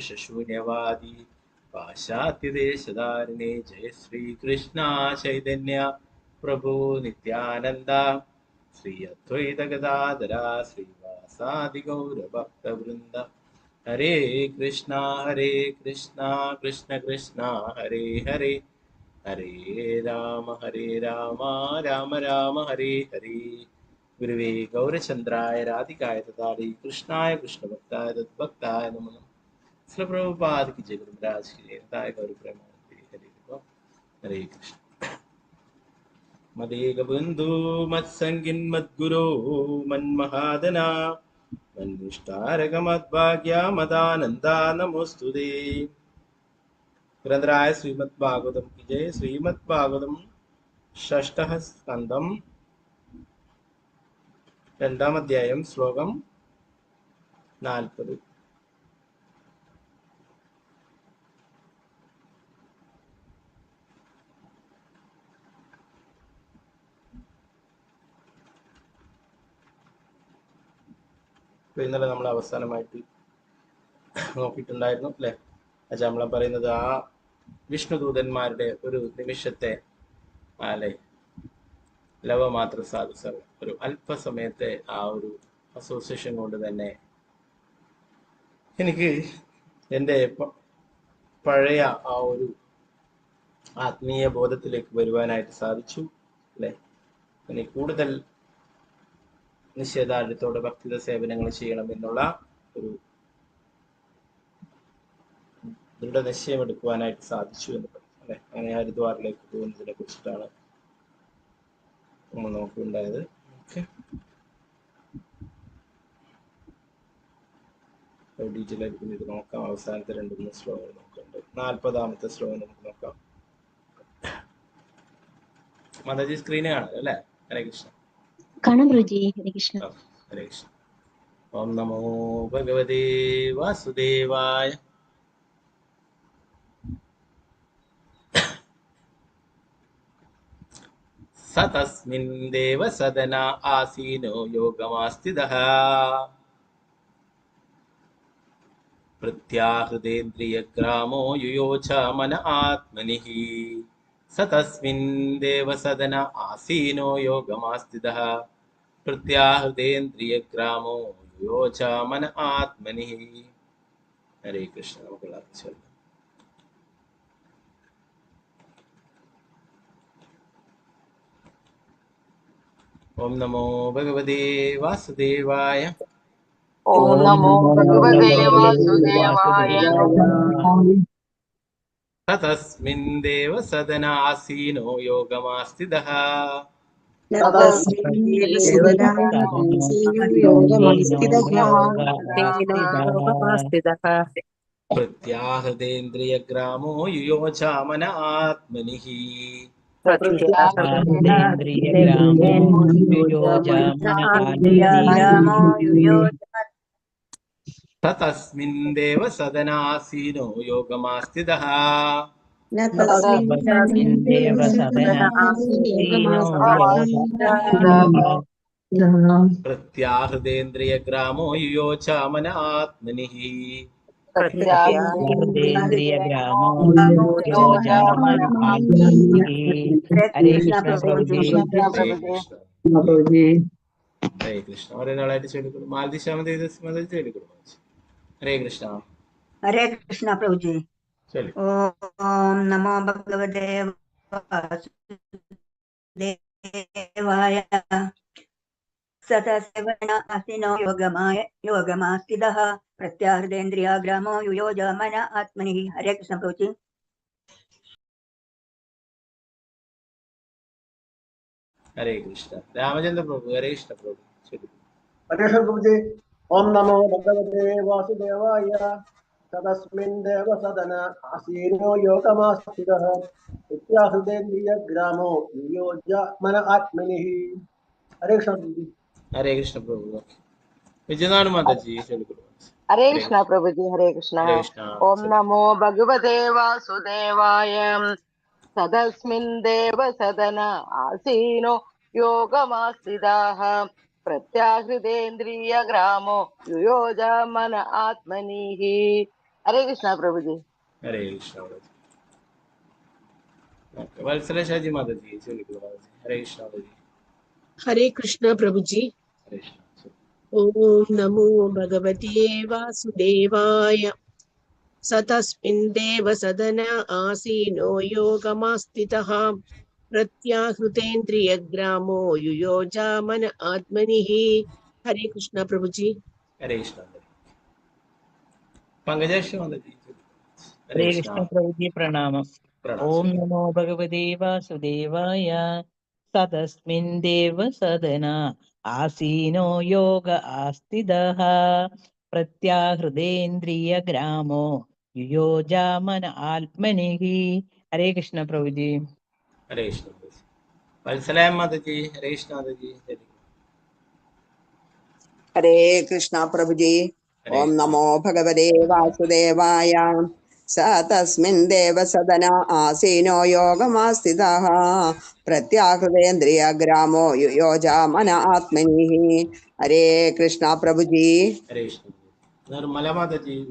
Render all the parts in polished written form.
शून्यवादी पाश्चात्य देशधारिणे जय श्री कृष्ण चैतन्य प्रभु नित्यानंद श्री अद्वैत गदाधरा श्रीवासादि गौर भक्त वृंद हरे कृष्णा कृष्ण कृष्णा हरे हरे हरे राम राम राम हरे हरे। गुरुवे गौरचंद्राय राधिकाय तथारी कृष्णाय कृष्णभक्ताय तद्भक्ताय नमः। श्री प्रभुपाद की जय। गुरुराज की जय। गौर प्रेमानंद हरे कृष्ण। मदेक बंधु मत्संगिन मद्गुरो मन्महादना मन्निष्ठारक मद्भाग्या मदानंदा नमोस्तुते। ग्रंथराय श्रीमद्भागवतम की जय। श्रीमद्भागवतम षष्ठः स्कंदम രണ്ടാം അധ്യായം ശ്ലോകം 40. ഇന്നലെ നമ്മൾ അവസാനമായിട്ട് നോക്കിയിട്ടുണ്ടായിരുന്നു അല്ലെ. നമ്മൾ പറയുന്നത് ആ വിഷ്ണുദൂതന്മാരുടെ ഒരു നിമിഷത്തെ അല്ലെ ലവമാത്ര സാധുസർ ഒരു അല്പസമയത്തെ ആ ഒരു അസോസിയേഷൻ കൊണ്ട് തന്നെ എനിക്ക് എൻ്റെ പഴയ ആ ഒരു ആത്മീയ ബോധത്തിലേക്ക് വരുവാനായിട്ട് സാധിച്ചു അല്ലെ. ഇനി കൂടുതൽ നിശ്ചയദാർഢ്യത്തോടെ ഭക്തിത സേവനങ്ങൾ ചെയ്യണം എന്നുള്ള ഒരു ദൃഢനിശ്ചയം എടുക്കുവാനായിട്ട് സാധിച്ചു എന്ന് പറയും അല്ലെ. അങ്ങനെ ഹരിദ്വാറിലേക്ക് പോകുന്നതിനെ കുറിച്ചിട്ടാണ് നമ്മൾ നോക്കിയുണ്ടായത്. ഡീറ്റെയിൽ ആയിട്ട് പിന്നീട് നോക്കാം. അവസാനത്തെ 2-3 ശ്ലോകങ്ങൾ നോക്കുന്നുണ്ട്. 40ാമത്തെ ശ്ലോകം നമുക്ക് നോക്കാം. മാതാജി സ്ക്രീന് കാണാം അല്ലെ. ഹരേ കൃഷ്ണ. ഹരേ കൃഷ്ണ. ഹരേ കൃഷ്ണ. ഓം നമോ ഭഗവതേ വാസുദേവായ. സതസ്മിൻ ദേവ സദന ആസീനോ യോഗമാസ്ഥിതഃ പ്രത്യാഹൃതേന്ദ്രിയഗ്രാമോ യുയോച മന ആത്മനിഃ. സതസ്മിൻ ദേവ സദന ആസീനോ യോഗമാസ്ഥിതഃ പ്രത്യാഹൃതേന്ദ്രിയഗ്രാമോ യുയോച മന ആത്മനിഃ. ഹരേ കൃഷ്ണ. നമുക്കുള്ള അർത്ഥം. ഓം നമോ ഭഗവതേ വാസുദേവായ. ഓം നമോ ഭഗവതേ വാസുദേവായ. തസ്മിൻ ദേവ സദന ആസീനോ യോഗമാസ്ഥിതഃ പ്രത്യാഹൃതേന്ദ്രിയഗ്രാമോ യുയോച മന ആത്മനിഃ. തസ്മിൻ ദേവ സദന ആസീനോ യോഗമാസ്ഥിതഃ പ്രത്യാഹൃതേന്ദ്രിയഗ്രാമോ യുയോച മന ആത്മനിഃ. ഹരേ കൃഷ്ണ. ഒരാളായിട്ട് ചൊല്ലിക്കൊള്ളു. മാലതി ശ്യാമതി ചൊല്ലിക്കൊള്ളു. ഹരേ കൃഷ്ണ. ഹരേ കൃഷ്ണ പ്രഭുജി. ഓം നമോ ഭഗവതേ വാസുദേവായ. സതസേവന ആസീനോ യോഗമാസ്ഥിതഃ പ്രത്യാഹൃതേന്ദ്രിയഗ്രാമോ യുയോച മന ആത്മനിഃ. ഹരേ കൃഷ്ണ പ്രഭുജി. ഹരേ കൃഷ്ണ. രാമചന്ദ്ര പ്രഭു. ഹരേ കൃഷ്ണ പ്രഭു. ശരി. ഹരേ കൃഷ്ണ പ്രഭുജി. ഓം നമോ ഭഗവതേ വാസുദേവായ. തസ്മിൻ ദേവ സദന ആസീനോ യോഗമാസ്ഥിതഃ പ്രത്യാഹൃതേന്ദ്രിയഗ്രാമോ യുയോച മന ആത്മനിഃ. ഹരേ കൃഷ്ണ പ്രഭുജി. ഹരേ കൃഷ്ണ പ്രഭു. വിജയനാഥ് മാതാജി ചൊല്ലിക്കൊള്ളു. ഹരേ കൃഷ്ണ പ്രഭുജി. ഹരേ കൃഷ്ണ. ഓം നമോ ഭഗവതേ വാസുദേവായ. സദസ്മിൻ ദേവ സദന ആസീനോ യോഗമാസ്ഥിതാഃ പ്രത്യാഹൃതേന്ദ്രിയഗ്രാമോ യുയോച മന ആത്മനിഃ. ഹരേ കൃഷ്ണ പ്രഭുജി. ഹരേ കൃഷ്ണ മാതാജി. വത്സല ഷാജി മാതാജി ചൊല്ലിക്കോളൂ മാതാജി. ഹരേ കൃഷ്ണ മാതാജി. ഹരേ കൃഷ്ണ പ്രഭുജി. ഹരേ കൃഷ്ണ. ഓം നമോ ഭഗവതേ വാസുദേവായ. സതസ്മിൻ ദേവസദന ആസീനോ യോഗമാസ്ഥിതഃ പ്രത്യാഹൃതേന്ദ്രിയഗ്രാമോ യുയോജാമന ആത്മനിഃ. ഹരേ കൃഷ്ണ പ്രഭുജി. ഹരേ കൃഷ്ണ മാതാജി. പങ്കജാക്ഷി മാതാജി. ഹരേ കൃഷ്ണ പ്രഭുജി. പ്രണാമം. ഓം നമോ ഭഗവതേ വാസുദേവായ. സതസ്മിൻ ദേവ സദന ആസീനോ യോഗ ആസ്ഥിതഃ പ്രത്യാഹൃതേന്ദ്രിയ ഗ്രാമോ യുയോജാമന ആത്മനിഃ. ഹരേ കൃഷ്ണ പ്രഭുജി. ഹരേ കൃഷ്ണ മാതാജി. വത്സല മാതാജി. ഹരേ കൃഷ്ണ മാതാജി. ഹരേ കൃഷ്ണ പ്രഭുജി. ഓം നമോ ഭഗവതേ വാസുദേവായ. സ തസ്മിൻ ദേവസദന ആസീനോ യോഗമാസ്ഥിതഃ പ്രത്യാഹൃതേന്ദ്രിയ ഗ്രാമോ യുയോജാമന ആത്മനിഃ. ഹരേ കൃഷ്ണ പ്രഭുജി. ഹരേ കൃഷ്ണ. നിർമ്മല മാതാജി.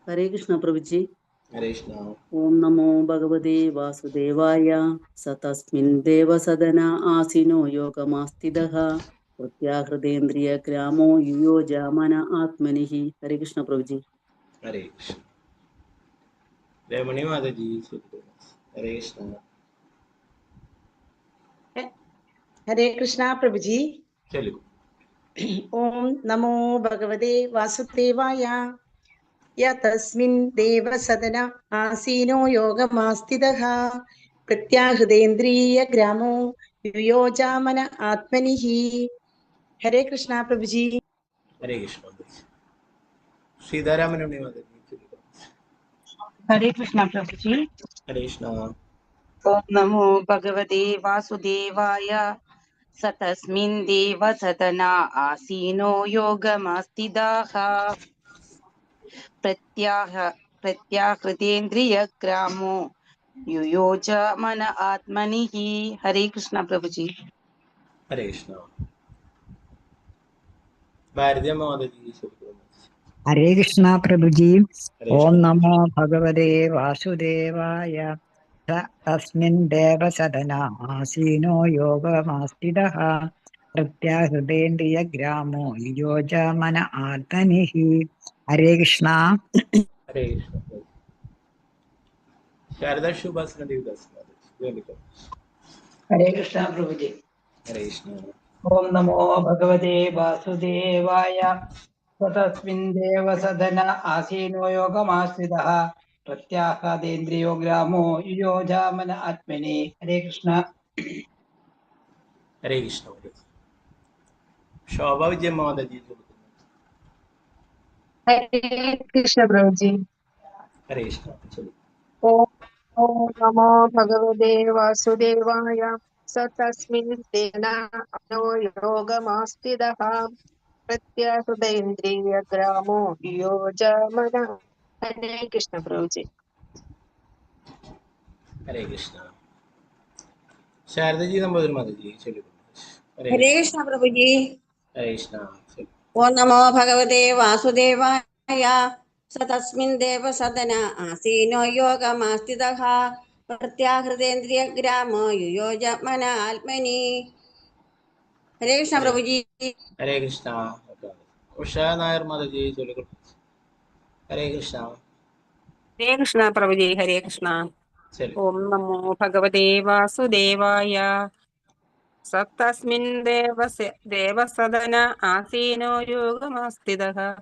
ഹരേ കൃഷ്ണ പ്രഭുജി. ഹരേ കൃഷ്ണ. ഓം നമോ ഭഗവതേ വാസുദേവായ. സതസ്മിൻ ദേവസദന ആസീനോ യോഗമാസ്ഥിതഃ പ്രത്യാഹൃതേന്ദ്രിയ ഗ്രാമോ യുയോജാമന ആത്മനിഃ. ഹരേ കൃഷ്ണ പ്രഭുജി. ഹരേ കൃഷ്ണ. രമണി മാതാജി. ഹരേ കൃഷ്ണ. ഹരേ കൃഷ്ണ പ്രഭുജി. ചൊല്ലു. ഓം നമോ ഭഗവതേ വാസുദേവായ. യതസ്മിൻ ദേവസദന ആസീനോ യോഗമാസ്ഥിതഃ പ്രത്യാഹൃതേന്ദ്രിയ ഗ്രാമോ യുയോജാമന ആത്മനിഃ. ഹരേ കൃഷ്ണ പ്രഭുജി. ഹരേ കൃഷ്ണ. സീതാരാമനുണ്ണി മാതാജി. ഹരേ കൃഷ്ണ പ്രഭുജി. ഹരേ കൃഷ്ണ. ഓം നമോ ഭഗവതേ വാസുദേവായ. സതസ്മിൻ ദേവസദന ആസീനോ യോഗമാസ്ഥിതഃ പ്രത്യാഹൃതേന്ദ്രിയ ഗ്രാമോ യുയോജാമന ആത്മനിഃ. ഹരേ കൃഷ്ണ പ്രഭുജി. ഹരേ കൃഷ്ണ. ഭാരതി മാതാജി. ഹരേ കൃഷ്ണ പ്രഭുജി. ഓം നമോ ഭഗവതേ വാസുദേവായ. തസ്മിൻ ദേവസദന ആസീനോ യോഗമാസ്ഥിതഃ പ്രത്യാഹൃതേന്ദ്രിയ ഗ്രാമോ യുയോജാമന ആത്മനിഃ. ഹരേ കൃഷ്ണ. ഹരേ കൃഷ്ണ. ശാരദ ശുഭാസന ദേവദാസ് മാതാജി. ഹരേ കൃഷ്ണ പ്രഭുജി. ഹരേ കൃഷ്ണ. ഓം നമോ ഭഗവതേ വാസുദേവായ. തസ്മിൻ ദേവസദന ആസീനോ യോഗമാസ്ഥിതഃ പ്രത്യാഹൃതേന്ദ്രിയോ ഗ്രാമോ യുയോജാമന ആത്മനി. ഹരേ കൃഷ്ണ. ഹരേ കൃഷ്ണ. ശോഭ വിജയ മാതാജി. ഹരേ കൃഷ്ണ പ്രഭുജി. ഹരേ കൃഷ്ണ. ഓം നമോ ഭഗവതേ വാസുദേവായ. സതസ്മിൻ ദേവസദന യോഗമാസ്ഥിതഃ പ്രത്യാഹൃതേന്ദ്രിയ ഗ്രാമോ യുയോജാമന. ഹരേ കൃഷ്ണ പ്രഭുജി. ഹരേ കൃഷ്ണ. ശാരദജി നമ്പൂതിരി മാതാജി. ചൊല്ലു. ഹരേ കൃഷ്ണ പ്രഭുജി. ഹരേ കൃഷ്ണ. ഓം നമോ ഭഗവതേ വാസുദേവായ. സതസ്മിൻ ദേവസദന ആസീനോ യോഗമാസ്ഥിതഃ പ്രത്യാഹൃതേന്ദ്രിയ ഗ്രാമോ യുയോജാമന ആത്മനി. ഹരേ കൃഷ്ണ പ്രഭുജി. ഹരേ കൃഷ്ണ. ഉഷ നായർ മാതാജി. ചൊല്ലു. ഹരേ കൃഷ്ണ. ഹരേ കൃഷ്ണ പ്രഭുജി. ഹരേ കൃഷ്ണ. ഓം നമോ ഭഗവതേ വാസുദേവായ. സതസ്മിൻ ദേവസദന ആസീനോ യോഗമാസ്ഥിതഃ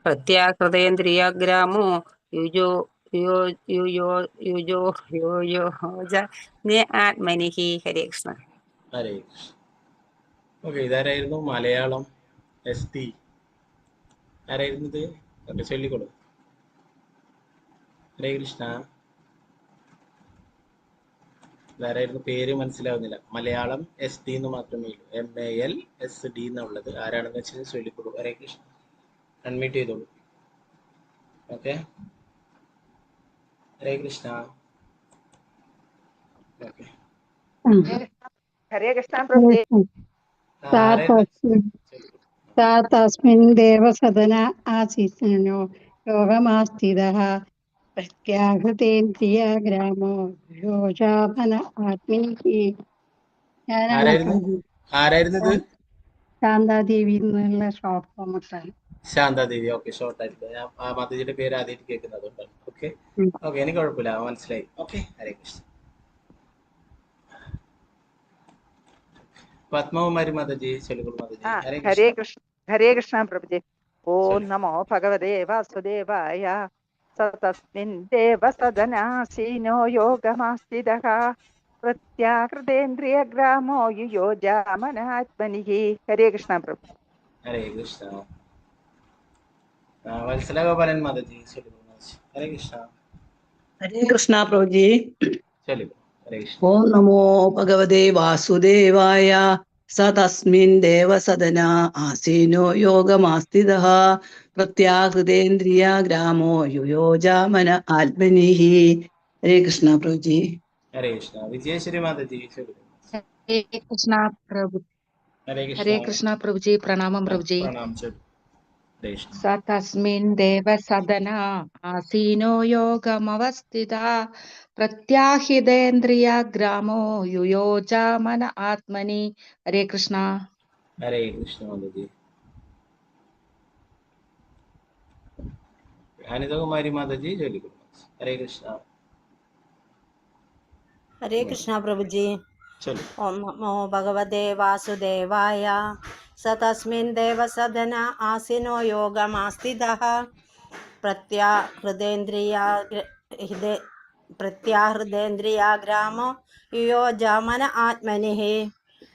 പ്രത്യാഹൃതേന്ദ്രിയ ഗ്രാമോ യുയോജാമന ആത്മനിഃ. ഹരേ കൃഷ്ണ. ഹരേ കൃഷ്ണ. ഓക്കെ, ഇതാരായിരുന്നു? മലയാളം SD ആരായിരുന്നത്? ഒക്കെ ചൊല്ലിക്കൊടു. ഹരേ കൃഷ്ണ. ഇതാരായിരുന്നു? പേര് മനസ്സിലാവുന്നില്ല. മലയാളം SD എന്ന് മാത്രമേ ഉള്ളൂ. MALSD എന്നുള്ളത്. ആരാണെന്ന് വെച്ചാൽ ചൊല്ലിക്കൊടു. ഹരേ കൃഷ്ണ. അൺമ്യൂട്ട് ചെയ്തോളൂ. ഓക്കെ. ഹരേ കൃഷ്ണ. ഓക്കെ. ഹരേ കൃഷ്ണ പ്രഭുജി. തസ്മിൻ ദേവസദന ആസീനോ योगमास्थितः प्रत्याहृतेन्द्रियग्रामो योजामन आत्मനിः. ഞാനാണ് ആരായിരുന്നു പ്രഭു. ആരായിരുന്നു ഇത്? ശാന്താദേവി എന്നുള്ള ഷോർട്ട് ഫോം ഇട്ടാണ്. ശാന്താദേവി. ഓക്കെ, ഷോർട്ട് ആയിരിക്കും. ഞാൻ ആ മാതാജിയുടെ പേര് ആദ്യമായിട്ട് കേൾക്കുന്നത് കൊണ്ടാണ്. ഓക്കെ ഓക്കെ, എനിക്ക് കുഴപ്പമില്ല, മനസ്സിലായി. ഓക്കെ, ഹരേ കൃഷ്ണ. പത്മകുമാരി മാതാജി, ചെലുകുൾ മാതാജി, ഹരേ ഹരേ കൃഷ്ണ. കൃഷ്ണ. ഹരേ കൃഷ്ണ പ്രഭുജി. ഓം നമോ ഭഗവതേ വാസുദേവായ. സതസ്മിൻ ദേവസദനാസീനോ യോഗമാസ്ഥിതഃ പ്രത്യാഹൃതേന്ദ്രിയഗ്രാമോ യുയോജാമനാത്മനിഃ. ഹരേ കൃഷ്ണ പ്രഭു. ഹരേ കൃഷ്ണ. വത്സല ഗോപാലൻ മാതാജി, ചെലുകുൾ മാതാജി, ഹരേ കൃഷ്ണ. ഹരേ കൃഷ്ണ പ്രഭുജി. ചെലുകുൾ. ഹരേ കൃഷ്ണ. ഓം നമോ ഭഗവതേ വാസുദേവായ. സ തസ്മിൻ ദേവസദന ആസീനോ യോഗമാസ്ഥിതഃ പ്രത്യാഹൃതേന്ദ്രിയ ഗ്രാമോ യുയോജാമന ആത്മനിഃ. ഹരേ കൃഷ്ണ പ്രഭുജി. ഹരേ കൃഷ്ണ. വിജയശ്രീ മാതാജി, ചെലുകുൾ. ഹരേ കൃഷ്ണ പ്രഭു. ഹരേ കൃഷ്ണ. ഹരേ കൃഷ്ണ പ്രഭുജി. പ്രണാമം പ്രഭുജി. പ്രണാം. ചെലുകുൾ. ഹരേ കൃഷ്ണ. സ തസ്മിൻ ദേവസദന ആസീനോ യോഗമവസ്ഥിതഃ പ്രത്യാഹിതേന്ദ്രിയ ഗ്രാമോ യുയോജാമന ആത്മനി. ഹരേ കൃഷ്ണ. ഹരേ കൃഷ്ണ മാതാജി. അനിതകുമാരി മാതാജി, ചെലുകുൾ. ഹരേ കൃഷ്ണ. ഹരേ കൃഷ്ണ പ്രഭുജി. ചെലുകുൾ. ഓം നമോ ഭഗവതേ വാസുദേവായ. സ തസ്മിൻ ദേവസദന ആസീനോ യോഗമാസ്ഥിതഃ പ്രത്യാഹൃതേന്ദ്രിയാഗ്രാമോ യുയോജാമന ആത്മനിഃ.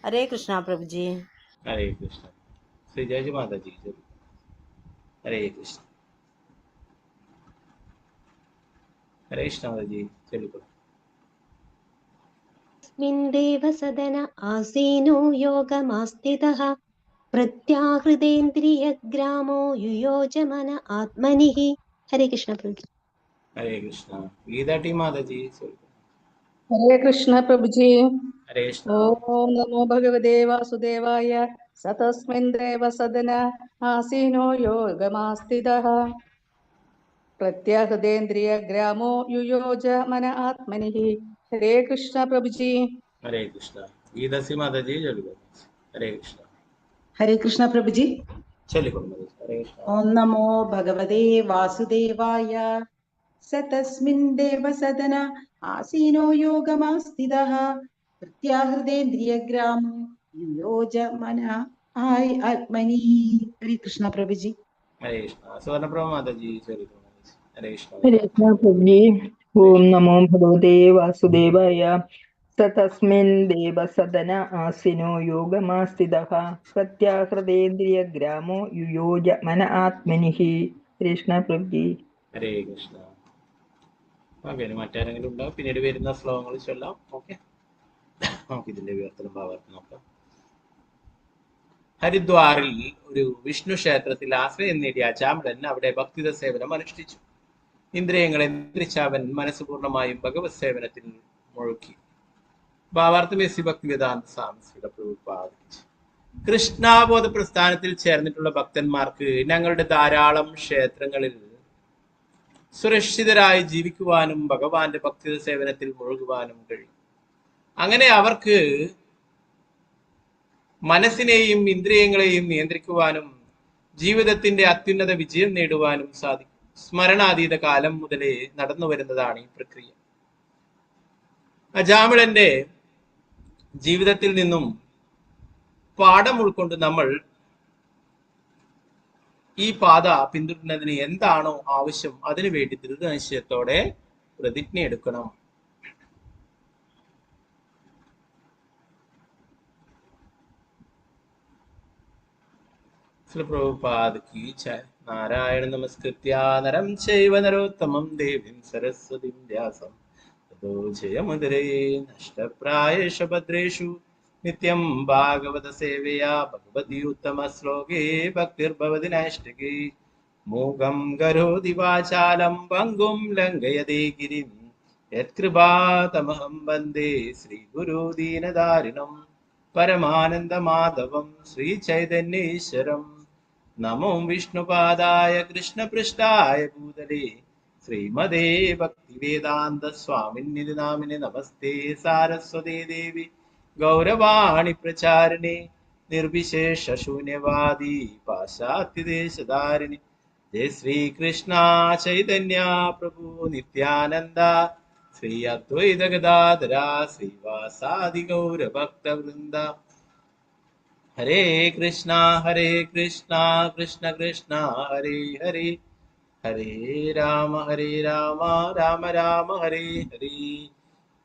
ഹരേ കൃഷ്ണ പ്രഭുജി. ഹരേ കൃഷ്ണ. ശ്രീജാജി മാതാജി, ചെലുകുൾ. ഹരേ കൃഷ്ണ. ഹരേ കൃഷ്ണ മാതാജി, ചെലുകുൾ. തസ്മിൻ ദേവസദന ആസീനോ യോഗമാസ്ഥിതഃ പ്രത്യാഹൃതേന്ദ്രിയഗ്രാമോ യുയോജമന ആത്മനിഃ. ഹരേ കൃഷ്ണ പ്രഭു. ഹരേ കൃഷ്ണ. ഗീതാ ടി മാതാജി, ചെലുകുൾ. ഹരേ കൃഷ്ണ പ്രഭുജി. ഹരേ കൃഷ്ണ. ഓം നമോ ഭഗവതേ വാസുദേവായ. സ തസ്മിൻ ദേവസദന ആസീനോ യോഗമാസ്ഥിതഃ പ്രത്യാഹൃതേന്ദ്രിയ ഗ്രാമോ യുയോജമന ആത്മനിഃ. ഹരേ കൃഷ്ണ പ്രഭുജി. ഹരേ കൃഷ്ണ. ഗീതാസി മാതാജി, ചെലുകുൾ. ഹരേ കൃഷ്ണ. ഹരേ കൃഷ്ണ പ്രഭുജി. ചെലുകുൾ മാതാജി. ഹരേ കൃഷ്ണ. ഓം നമോ ഭഗവതേ വാസുദേവായ. സ തസ്മിൻ ദേവസദന ആസീനോ യോഗമാസ്ഥിതഃ പ്രത്യാഹൃതേന്ദ്രിയഗ്രാമോ യുയോജമന ആത്മനി. ഹരേ കൃഷ്ണ പ്രഭുജി. ഹരേ കൃഷ്ണ. സുവർണപ്രഭ മാതാജി, ചെലുകുൾ. ഹരേ കൃഷ്ണ. ഹരേ കൃഷ്ണ പ്രഭുജി. ഓം നമോ ഭഗവതേ വാസുദേവായ. സ തസ്മിൻ ദേവസദന ആസീനോ യോഗമാസ്ഥിതഃ പ്രത്യാഹൃതേന്ദ്രിയഗ്രാമോ യുയോജമന ആത്മനിഃ. കൃഷ്ണ പ്രഭുജി. ഹരേ കൃഷ്ണ. ഓക്കെ, മറ്റാരെങ്കിലും ഉണ്ടാവും പിന്നീട് വരുന്ന ശ്ലോകങ്ങൾ ചൊല്ലാം. ഓക്കെ, നമുക്ക് ഇതിന്റെ വിവർത്തനം ഭാവാർത്ഥം നോക്കാം. ഹരിദ്വാറിൽ ഒരു വിഷ്ണു ക്ഷേത്രത്തിൽ ആശ്രയം നേടിയ അജാമിളൻ അവിടെ ഭക്തിത സേവനം അനുഷ്ഠിച്ചു. ഇന്ദ്രിയങ്ങളെ നിയന്ത്രിച്ച അവൻ മനസ്സ് പൂർണ്ണമായും ഭഗവത് സേവനത്തിൽ മുഴുക്കി. ഭാവാർത്ഥം എസ് ഭക്തിവേദാന്ത സ്വാമിയുടെ പ്രഭുപാദിച്ചു. കൃഷ്ണാബോധ പ്രസ്ഥാനത്തിൽ ചേർന്നിട്ടുള്ള ഭക്തന്മാർക്ക് ഞങ്ങളുടെ ധാരാളം ക്ഷേത്രങ്ങളിൽ സുരക്ഷിതരായി ജീവിക്കുവാനും ഭഗവാന്റെ ഭക്തി സേവനത്തിൽ മുഴുകുവാനും കഴിയും. അങ്ങനെ അവർക്ക് മനസ്സിനെയും ഇന്ദ്രിയങ്ങളെയും നിയന്ത്രിക്കുവാനും ജീവിതത്തിന്റെ അത്യുന്നത വിജയം നേടുവാനും സാധിക്കും. സ്മരണാതീത കാലം മുതലേ നടന്നു വരുന്നതാണ് ഈ പ്രക്രിയ. അജാമിളന്റെ ജീവിതത്തിൽ നിന്നും പാഠം ഉൾക്കൊണ്ട് നമ്മൾ ഈ പാത പിന്തുടരുന്നതിന് എന്താണോ ആവശ്യം അതിനുവേണ്ടി ദൃഢനിശ്ചയത്തോടെ പ്രതിജ്ഞ എടുക്കണം. പ്രഭുപാദ് കീ ജയ്. നാരായണ നമസ്കൃത്യ നരം ചൈവ നരോത്തമം ദേവീം സരസ്വതീം വ്യാസം തതോ ജയമുദരേ നഷ്ടപ്രായേഷു ഭദ്രേഷു നിത്യം ഭാഗവത സേവയാ ഭഗവതി ഉത്തമ ശ്ലോകേ ഭക്തിർഭവതി നൈഷ്ഠികേ. മൂകം കരോതി വാചാലം പങ്കും ലംഘയതേ ഗിരിം യത്കൃപാതമഹം വന്ദേ ശ്രീഗുരു ദീനധാരിണം പരമാനന്ദ മാധവം ശ്രീ ചൈതന്യേശ്വരം. നമോ വിഷ്ണുപാദായ കൃഷ്ണപൃഷ്ഠായ ഭൂതലേ ശ്രീമതേ ഭക്തിവേദാന്ത സ്വാമിന്യതി നാമിനെ നമസ്തേ സാരസ്വതേ ദേവി ഗൗരവാണി പ്രചാരിണി നിർവിശേഷ ശൂന്യവാദി പാശ്ചാത്യദേശധാരിണി ജയ ശ്രീകൃഷ്ണ ചൈതന്യ പ്രഭു നിത്യാനന്ദ ശ്രീ അദ്വൈത ഗദാധര ശ്രീവാസാദി ഗൗരഭക്തവൃന്ദ. ഹരേ കൃഷ്ണ കൃഷ്ണ കൃഷ്ണ ഹരേ ഹരേ, ഹരേ രാമ രാമ രാമ ഹരേ ഹരേ.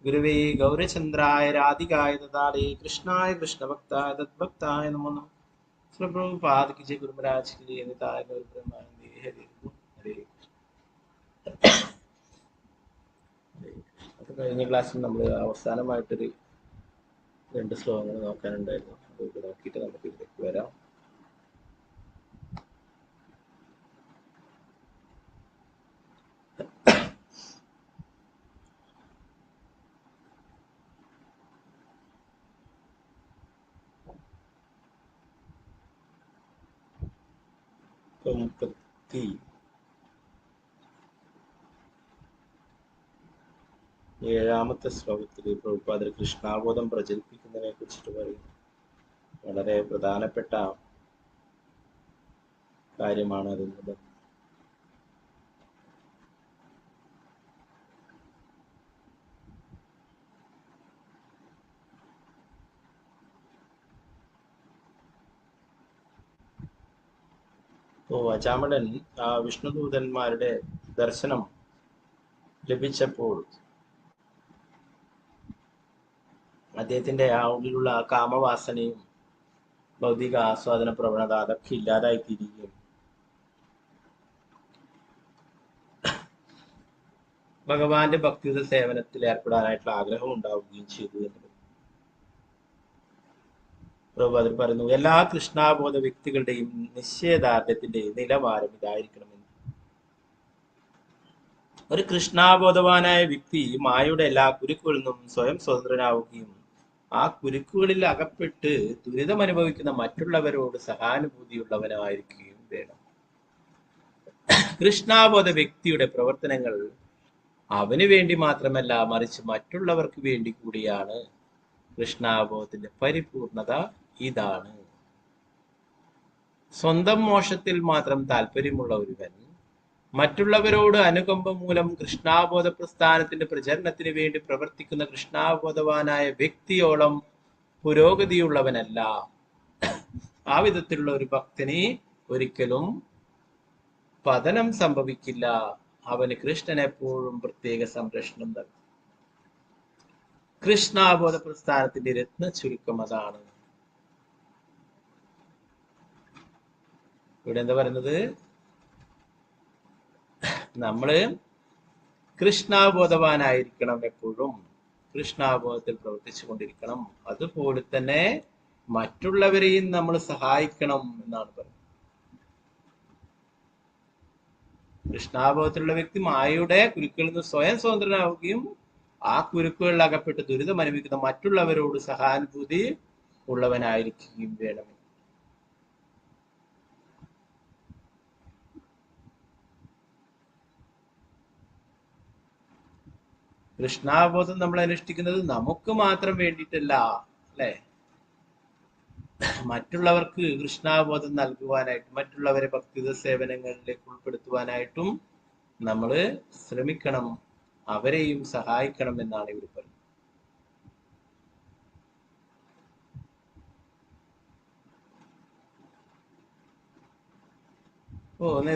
ഗുരുവേ ഗൗരചന്ദ്രായ രാധികായ ദദാളേ കൃഷ്ണായ കൃഷ്ണഭക്തായ തദ്ഭക്തായ നമോ നമഃ. പ്രഭുപാദ കി ജയ, ഗുരു മഹാരാജ് കി ജയ, നിതായ ഗൗര ബ്രഹ്മാനന്ദേ. ഹരേ ഹരേ. അത് കഴിഞ്ഞ ക്ലാസ്സിൽ നമ്മൾ അവസാനമായിട്ടൊരു 2 ശ്ലോകങ്ങൾ നോക്കാനുണ്ടായിരുന്നു. അത് നോക്കിയിട്ട് നമുക്ക് ഇതിലേക്ക് വരാം. ഏഴാമത്തെ ശ്ലോകത്തിൽ പ്രഭുപാദർ കൃഷ്ണാബോധം പ്രചരിപ്പിക്കുന്നതിനെ കുറിച്ചിട്ട് പറയുന്നു. വളരെ പ്രധാനപ്പെട്ട കാര്യമാണ് അതിനുള്ളത്. അജാമിളൻ ആ വിഷ്ണുദൂതന്മാരുടെ ദർശനം ലഭിച്ചപ്പോൾ അദ്ദേഹത്തിന്റെ ആ ഉള്ളിലുള്ള കാമവാസനയും ഭൗതിക ആസ്വാദന പ്രവണത അതൊക്കെ ഇല്ലാതായി തീരുകയും ഭഗവാന്റെ ഭക്തിയുത സേവനത്തിൽ ഏർപ്പെടാനായിട്ടുള്ള ആഗ്രഹം ഉണ്ടാവുകയും ചെയ്തു എന്നത് പ്രഭുപാദർ പറയുന്നു. എല്ലാ കൃഷ്ണാബോധ വ്യക്തികളുടെയും നിശ്ചയദാർഢ്യത്തിന്റെ നിലവാരം ഇതായിരിക്കണമെന്ന്. ഒരു കൃഷ്ണാബോധവാനായ വ്യക്തി മായയുടെ എല്ലാ കുരുക്കുകളിൽ നിന്നും സ്വയം സ്വതന്ത്രനാവുകയും ആ കുരുക്കുകളിൽ അകപ്പെട്ട് ദുരിതം അനുഭവിക്കുന്ന മറ്റുള്ളവരോട് സഹാനുഭൂതിയുള്ളവനായിരിക്കുകയും വേണം. കൃഷ്ണാബോധ വ്യക്തിയുടെ പ്രവർത്തനങ്ങൾ അവന് വേണ്ടി മാത്രമല്ല, മറിച്ച് മറ്റുള്ളവർക്ക് വേണ്ടി കൂടിയാണ്. കൃഷ്ണാബോധത്തിന്റെ പരിപൂർണത ഇതാണ്. സ്വന്തം മോക്ഷത്തിൽ മാത്രം താല്പര്യമുള്ള ഒരുവൻ മറ്റുള്ളവരോട് അനുകമ്പ മൂലം കൃഷ്ണാബോധ പ്രസ്ഥാനത്തിന്റെ പ്രചരണത്തിന് വേണ്ടി പ്രവർത്തിക്കുന്ന കൃഷ്ണാബോധവാനായ വ്യക്തിയോളം പുരോഗതിയുള്ളവനല്ല. ആ വിധത്തിലുള്ള ഒരു ഭക്തന് ഒരിക്കലും പതനം സംഭവിക്കില്ല. അവന് കൃഷ്ണൻ എപ്പോഴും പ്രത്യേക സംരക്ഷണം നൽകും. കൃഷ്ണാബോധ പ്രസ്ഥാനത്തിന്റെ രത്ന ചുരുക്കം അതാണ്. ഇവിടെ എന്താ പറയുന്നത്? നമ്മള് കൃഷ്ണാബോധവാനായിരിക്കണം, എപ്പോഴും കൃഷ്ണാബോധത്തിൽ പ്രവർത്തിച്ചു കൊണ്ടിരിക്കണം. അതുപോലെ തന്നെ മറ്റുള്ളവരെയും നമ്മൾ സഹായിക്കണം എന്നാണ് പറയുന്നത്. കൃഷ്ണാബോധത്തിലുള്ള വ്യക്തി മായയുടെ കുരുക്കളിൽ നിന്ന് സ്വയം സ്വതന്ത്രനാവുകയും ആ കുരുക്കുകളിൽ അകപ്പെട്ട് ദുരിതം അനുഭവിക്കുന്ന മറ്റുള്ളവരോട് സഹാനുഭൂതി ഉള്ളവനായിരിക്കുകയും വേണം. കൃഷ്ണാബോധം നമ്മൾ അനുഷ്ഠിക്കുന്നത് നമുക്ക് മാത്രം വേണ്ടിയിട്ടല്ല, അല്ലെ? മറ്റുള്ളവർക്ക് കൃഷ്ണാബോധം നൽകുവാനായിട്ടും മറ്റുള്ളവരെ ഭക്തിയുത സേവനങ്ങളിലേക്ക് ഉൾപ്പെടുത്തുവാനായിട്ടും നമ്മൾ ശ്രമിക്കണം, അവരെയും സഹായിക്കണം എന്നാണ് ഇവർ പറയുന്നത്.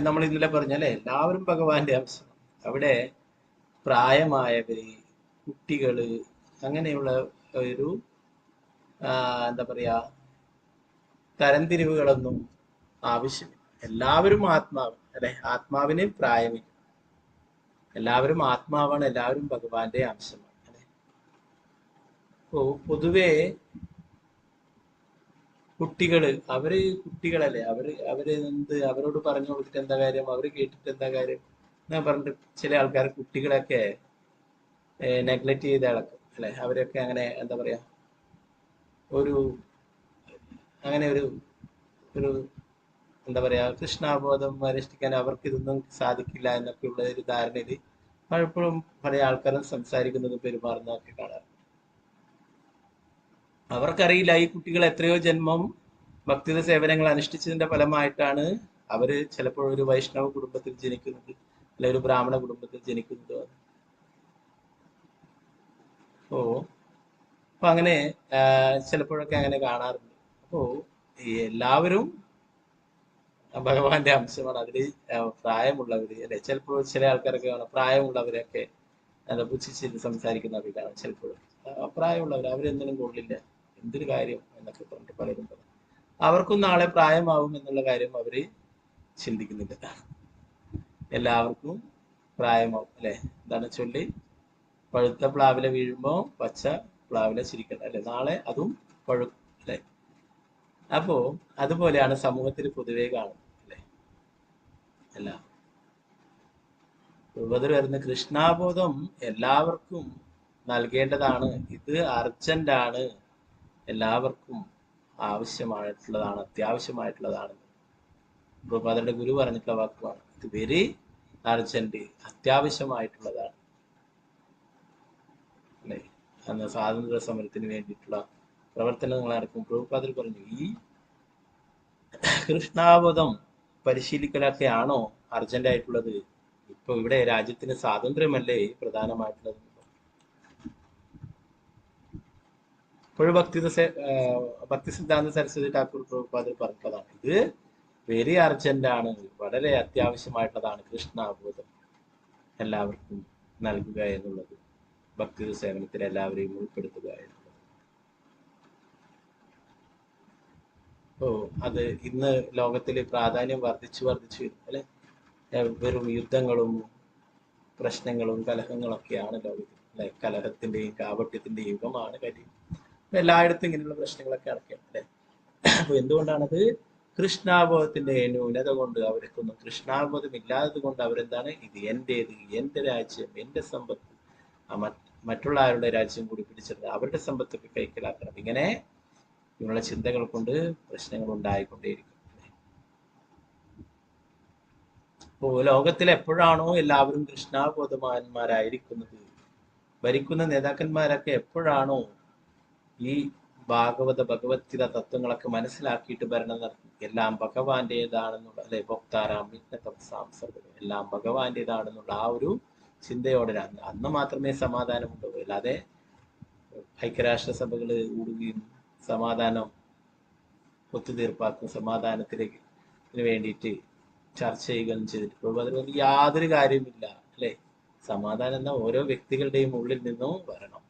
നമ്മൾ ഇന്നലെ പറഞ്ഞല്ലേ, എല്ലാവരും ഭഗവാന്റെ അംശം. അവിടെ പ്രായമായവര്, കുട്ടികള്, അങ്ങനെയുള്ള ഒരു എന്താ പറയാ തരംതിരിവുകളൊന്നും ആവശ്യമില്ല. എല്ലാവരും ആത്മാവ്, അല്ലെ? ആത്മാവിന് പ്രായമില്ല. എല്ലാവരും ആത്മാവാണ്, എല്ലാവരും ഭഗവാന്റെ അംശമാണ്, അല്ലെ? പൊതുവെ കുട്ടികള്, കുട്ടികളല്ലേ, അവരോട് പറഞ്ഞു കൊടുത്തിട്ട് എന്താ കാര്യം, അവര് കേട്ടിട്ട് എന്താ കാര്യം എന്നാ പറഞ്ഞിട്ട് ചില ആൾക്കാർ കുട്ടികളൊക്കെ നെഗ്ലക്ട് ചെയ്ത് ഇളക്കും, അല്ലെ? അവരൊക്കെ അങ്ങനെ എന്താ പറയാ അങ്ങനെ ഒരു എന്താ പറയാ, കൃഷ്ണാബോധം അനുഷ്ഠിക്കാൻ അവർക്ക് ഇതൊന്നും സാധിക്കില്ല എന്നൊക്കെയുള്ള ഒരു ധാരണയിൽ പലപ്പോഴും പല ആൾക്കാരും സംസാരിക്കുന്നതും പെരുമാറുന്നതൊക്കെ കാണാറുണ്ട്. അവർക്കറിയില്ല ഈ കുട്ടികൾ എത്രയോ ജന്മം ഭക്തിയുടെ സേവനങ്ങൾ അനുഷ്ഠിച്ചതിന്റെ ഫലമായിട്ടാണ് അവര് ചിലപ്പോൾ ഒരു വൈഷ്ണവ കുടുംബത്തിൽ ജനിക്കുന്നത്, അല്ലെ ഒരു ബ്രാഹ്മണ കുടുംബത്തിൽ ജനിക്കുന്നത്. അപ്പൊ അങ്ങനെ ചിലപ്പോഴൊക്കെ അങ്ങനെ കാണാറുണ്ട്. അപ്പോ ഈ എല്ലാവരും ഭഗവാന്റെ അംശമാണ്. അതില് പ്രായമുള്ളവര്, അല്ലെ ചിലപ്പോൾ ചില ആൾക്കാരൊക്കെ കാണാം പ്രായമുള്ളവരൊക്കെ പുച്ഛിച്ച് സംസാരിക്കുന്നവർ കാണാം. ചിലപ്പോൾ പ്രായമുള്ളവർ അവരെന്തിനും കൊള്ളില്ല, എന്തൊരു കാര്യം എന്നൊക്കെ പറഞ്ഞിട്ട് പലരും പറയും. അവർക്കും നാളെ പ്രായമാവും എന്നുള്ള കാര്യം അവര് ചിന്തിക്കുന്നില്ല. എല്ലാവർക്കും പ്രായമാവും, അല്ലെ എന്താണ് ചൊല്ലി, പഴുത്ത പ്ലാവില വീഴുമ്പോ പച്ച പ്ലാവില ചിരിക്കണം, അല്ലെ നാളെ അതും പഴുക്കും, അല്ലെ. അപ്പോ അതുപോലെയാണ് സമൂഹത്തിൽ പൊതുവെ കാണുന്നത്, അല്ലെ. അല്ല രൂപത്തിൽ വരുന്ന കൃഷ്ണാബോധം എല്ലാവർക്കും നൽകേണ്ടതാണ്. ഇത് അർജന്റ് ആണ്, എല്ലാവർക്കും ആവശ്യമായിട്ടുള്ളതാണ്, അത്യാവശ്യമായിട്ടുള്ളതാണ്. പ്രഭുപാദരുടെ ഗുരു പറഞ്ഞിട്ടുള്ള വാക്കുമാണ്. ഇത് വെരി അർജന്റ്, അത്യാവശ്യമായിട്ടുള്ളതാണ്, അല്ലെ. അന്ന് സ്വാതന്ത്ര്യ സമരത്തിന് വേണ്ടിയിട്ടുള്ള പ്രവർത്തനങ്ങൾ നടക്കും. പ്രഭുപാദർ പറഞ്ഞു, ഈ കൃഷ്ണാബോധം പരിശീലിക്കലൊക്കെ ആണോ അർജന്റ് ആയിട്ടുള്ളത്? ഇപ്പൊ ഇവിടെ രാജ്യത്തിന് സ്വാതന്ത്ര്യമല്ലേ പ്രധാനമായിട്ടുള്ളത്? ഇപ്പോഴും ഭക്തി സിദ്ധാന്ത സരസ്വതി ഠാക്കൂർ പ്രഭുപാദർ പറഞ്ഞതാണ്, ഇത് വെരി അർജന്റ് ആണ്, വളരെ അത്യാവശ്യമായിട്ടുള്ളതാണ് കൃഷ്ണാബോധം എല്ലാവർക്കും നൽകുക എന്നുള്ളത്, ഭക്തി സേവനത്തിൽ എല്ലാവരെയും ഉൾപ്പെടുത്തുക എന്നുള്ളത്. അത് ഇന്ന് ലോകത്തിൽ പ്രാധാന്യം വർദ്ധിച്ചു വരുന്നു, അല്ലെ. വെറും യുദ്ധങ്ങളും പ്രശ്നങ്ങളും കലഹങ്ങളൊക്കെയാണ് ലോകത്തിൽ, അല്ലെ. കലഹത്തിന്റെയും കാപട്യത്തിന്റെയും യുഗമാണ് കാര്യം. എല്ലായിടത്തും ഇങ്ങനെയുള്ള പ്രശ്നങ്ങളൊക്കെ നടക്കുകയാണ്, അല്ലെ. അപ്പൊ എന്തുകൊണ്ടാണത്? കൃഷ്ണാബോധത്തിന്റെ ന്യൂനത കൊണ്ട്. അവർക്കൊന്നും കൃഷ്ണാബോധം ഇല്ലാത്തത് കൊണ്ട് അവരെന്താണ്, ഇത് എന്റേത്, എന്റെ രാജ്യം, എന്റെ സമ്പത്ത്, മറ്റുള്ള ആരുടെ രാജ്യം കൂടി പിടിച്ചെടുത്ത് അവരുടെ സമ്പത്തൊക്കെ കൈക്കലാക്കണം, ഇങ്ങനെ ഇങ്ങനെയുള്ള ചിന്തകൾ കൊണ്ട് പ്രശ്നങ്ങൾ ഉണ്ടായിക്കൊണ്ടേയിരിക്കും. അപ്പോ ലോകത്തിൽ എപ്പോഴാണോ എല്ലാവരും കൃഷ്ണാബോധവാന്മാരായിരിക്കുന്നത്, ഭരിക്കുന്ന നേതാക്കന്മാരൊക്കെ എപ്പോഴാണോ ഈ ഭഗവത്ഗീത തത്വങ്ങളൊക്കെ മനസ്സിലാക്കിയിട്ട് ഭരണം നടത്തും, എല്ലാം ഭഗവാന്റേതാണെന്നുള്ള, അല്ലെ, ഭോക്താരാം എല്ലാം ഭഗവാന്റേതാണെന്നുള്ള ആ ഒരു ചിന്തയോടെ അന്ന് മാത്രമേ സമാധാനം ഉണ്ടാവൂ. അല്ലാതെ ഐക്യരാഷ്ട്ര സഭകൾ കൂടുകയും സമാധാനം ഒത്തുതീർപ്പാക്കും, സമാധാനത്തിലേക്ക് വേണ്ടിയിട്ട് ചർച്ച ചെയ്യുകയും ചെയ്തിട്ട് അതുകൊണ്ട് യാതൊരു കാര്യമില്ല, അല്ലെ. സമാധാനം എന്ന ഓരോ വ്യക്തികളുടെയും ഉള്ളിൽ നിന്നും വരണം,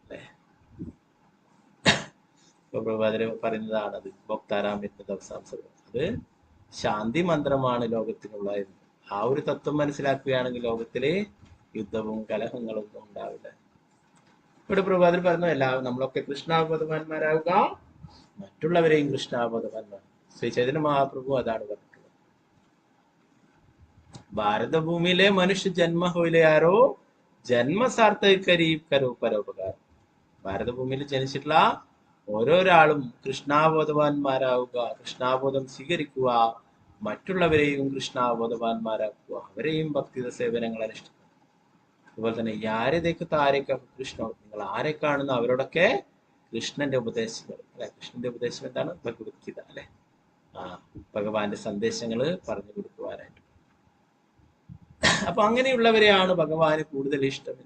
അല്ലെ. ഇപ്പൊ പ്രഭാതര് പറയുന്നതാണത്, ഭോക്താരാം അത് ശാന്തി മന്ത്രമാണ് ലോകത്തിനുള്ളത്. ആ ഒരു തത്വം മനസ്സിലാക്കുകയാണെങ്കിൽ ലോകത്തിലെ യുദ്ധവും കലഹങ്ങളും ഒന്നും ഉണ്ടാവില്ല. ഇവിടെ പ്രഭാതർ പറഞ്ഞു, നമ്മളൊക്കെ കൃഷ്ണാബോധവാന്മാരാവുക, മറ്റുള്ളവരെയും കൃഷ്ണാബോധവാന്മാർ. ശ്രീ ചൈതന്യ മഹാപ്രഭു അതാണ് പറഞ്ഞിട്ടുള്ളത്. ഭാരതഭൂമിയിലെ മനുഷ്യ ജന്മ ഹോയിലെയാരോ ജന്മ സാർത്ഥക കരീബ് കരോ പരോപകാരം. ഭാരതഭൂമിയിൽ ജനിച്ചിട്ടുള്ള ഓരോരാളും കൃഷ്ണാബോധവാന്മാരാവുക, കൃഷ്ണാബോധം സ്വീകരിക്കുക, മറ്റുള്ളവരെയും കൃഷ്ണാബോധവാന്മാരാക്കുക, അവരെയും ഭക്തിയുടെ സേവനങ്ങൾ അനുഷ്ഠിക്കുക. അതുപോലെ തന്നെ യാരതേക്ക് താരേക്ക് കൃഷ്ണ, നിങ്ങൾ ആരെ കാണുന്ന അവരോടൊക്കെ കൃഷ്ണന്റെ ഉപദേശങ്ങൾ, അല്ലെ. കൃഷ്ണന്റെ ഉപദേശം എന്താണ്? ഭഗവത്ഗീത, അല്ലെ. ഭഗവാന്റെ സന്ദേശങ്ങള് പറഞ്ഞു കൊടുക്കുവാനായിട്ട്. അപ്പൊ അങ്ങനെയുള്ളവരെയാണ് ഭഗവാന് കൂടുതൽ ഇഷ്ടം.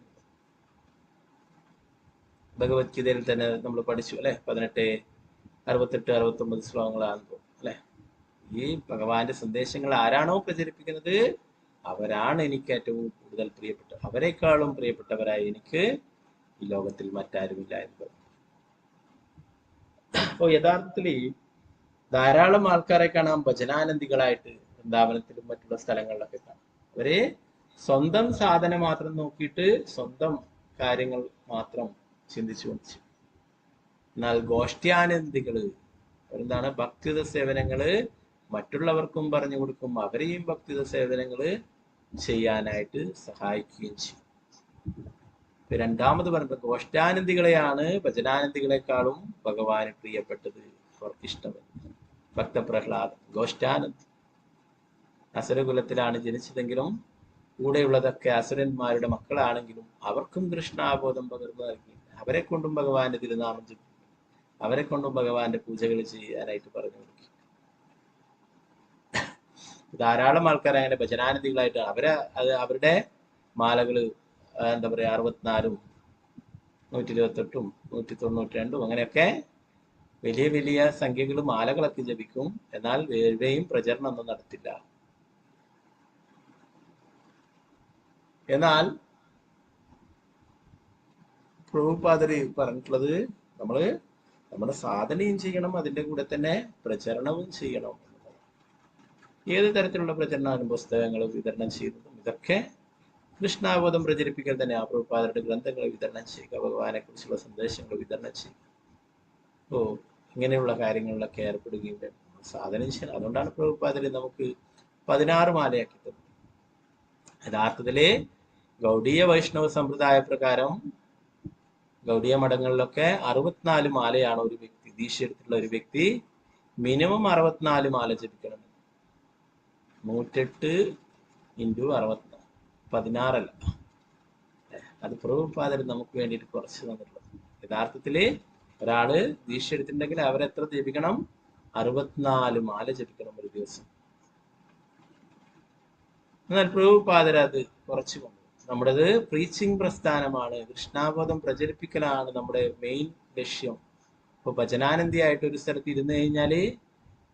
ഭഗവത്ഗീതയിൽ തന്നെ നമ്മൾ പഠിച്ചു, അല്ലെ. 18, 68, 69 ശ്ലോകങ്ങളാണെന്ന് തോന്നുന്നു, അല്ലെ. ഈ ഭഗവാന്റെ സന്ദേശങ്ങൾ ആരാണോ പ്രചരിപ്പിക്കുന്നത് അവരാണ് എനിക്ക് ഏറ്റവും കൂടുതൽ പ്രിയപ്പെട്ടത്, അവരെക്കാളും പ്രിയപ്പെട്ടവരായി എനിക്ക് ഈ ലോകത്തിൽ മറ്റാരുമില്ല എന്ന് പറഞ്ഞു. അപ്പോ യഥാർത്ഥത്തിൽ ധാരാളം ആൾക്കാരെ കാണാം ഭജനാനന്ദികളായിട്ട് വൃന്ദാവനത്തിലും മറ്റുള്ള സ്ഥലങ്ങളിലൊക്കെ കാണാം. അവര് സ്വന്തം സാധനം മാത്രം നോക്കിയിട്ട് സ്വന്തം കാര്യങ്ങൾ മാത്രം ചിന്തിച്ചുകൊണ്ട്. എന്നാൽ ഗോഷ്ഠ്യാനന്ദികള് എന്താണ്? ഭക്തിത സേവനങ്ങള് മറ്റുള്ളവർക്കും പറഞ്ഞു കൊടുക്കും, അവരെയും ഭക്തിത സേവനങ്ങള് ചെയ്യാനായിട്ട് സഹായിക്കുകയും ചെയ്യും. രണ്ടാമത് പറഞ്ഞത് ഗോഷ്ഠാനന്ദികളെയാണ് ഭജനാനന്ദികളെക്കാളും ഭഗവാന് പ്രിയപ്പെട്ടത്, അവർക്കിഷ്ടമെന്ന്. ഭക്തപ്രഹ്ലാദൻ, ഗോഷ്ഠാനന്ദ് അസുരകുലത്തിലാണ് ജനിച്ചതെങ്കിലും കൂടെയുള്ളതൊക്കെ അസുരന്മാരുടെ മക്കളാണെങ്കിലും അവർക്കും കൃഷ്ണാബോധം പകർന്നു നൽകി. അവരെ കൊണ്ടും ഭഗവാന്റെ തിരുനാമം ജപിക്കും, അവരെ കൊണ്ടും ഭഗവാന്റെ പൂജകൾ ചെയ്യാനായിട്ട് പറഞ്ഞു കൊടുക്കി. ധാരാളം ആൾക്കാർ അങ്ങനെ ഭജനാനന്ദികളായിട്ട് അവരുടെ മാലകള് എന്താ പറയാ 64ഉം 128ഉം 192ഉം അങ്ങനെയൊക്കെ വലിയ വലിയ സംഖ്യകൾ മാലകളൊക്കെ ജപിക്കും. എന്നാൽ വേറെയും പ്രചരണമൊന്നും നടത്തില്ല. എന്നാൽ പ്രഭുപാദര് പറഞ്ഞിട്ടുള്ളത് നമ്മുടെ സാധനയും ചെയ്യണം, അതിന്റെ കൂടെ തന്നെ പ്രചരണവും ചെയ്യണം. ഏത് തരത്തിലുള്ള പ്രചരണമാണ്? പുസ്തകങ്ങൾ വിതരണം ചെയ്യുന്നതും ഇതൊക്കെ കൃഷ്ണാബോധം പ്രചരിപ്പിക്കൽ തന്നെ. ആ പ്രഭുപാദരുടെ ഗ്രന്ഥങ്ങൾ വിതരണം ചെയ്യുക, ഭഗവാനെ കുറിച്ചുള്ള സന്ദേശങ്ങൾ വിതരണം ചെയ്യുക. ഇങ്ങനെയുള്ള കാര്യങ്ങളിലൊക്കെ ഏർപ്പെടുകയും വേണം, സാധനം ചെയ്യണം. അതുകൊണ്ടാണ് പ്രഭുപാദര് നമുക്ക് 16 മാലയാക്കി തന്നത്. യഥാർത്ഥത്തില് ഗൗഡീയ വൈഷ്ണവ സമ്പ്രദായ പ്രകാരം ഗൗഡീയ മഠങ്ങളിലൊക്കെ 64 മാലയാണ് ഒരു വ്യക്തി, ദീക്ഷ എടുത്തിട്ടുള്ള ഒരു വ്യക്തി മിനിമം 64 മാല ജപിക്കണം. 108 × 64, 16 അല്ല. അത് പ്രഭുപാദര് നമുക്ക് വേണ്ടിയിട്ട് കുറച്ച് തന്നിട്ടുള്ളത്. യഥാർത്ഥത്തില് ഒരാള് ദീക്ഷ എടുത്തിട്ടുണ്ടെങ്കിൽ അവരെത്ര ജപിക്കണം? 64 മാല ജപിക്കണം ഒരു ദിവസം. എന്നാൽ പ്രഭുപാദര് അത് കുറച്ച് കൊണ്ടു. നമ്മുടേത് പ്രീച്ചിങ് പ്രസ്ഥാനമാണ്, കൃഷ്ണാബോധം പ്രചരിപ്പിക്കലാണ് നമ്മുടെ മെയിൻ ലക്ഷ്യം. ഇപ്പൊ ഭജനാനന്ദിയായിട്ട് ഒരു സ്ഥലത്ത് ഇരുന്ന് കഴിഞ്ഞാല്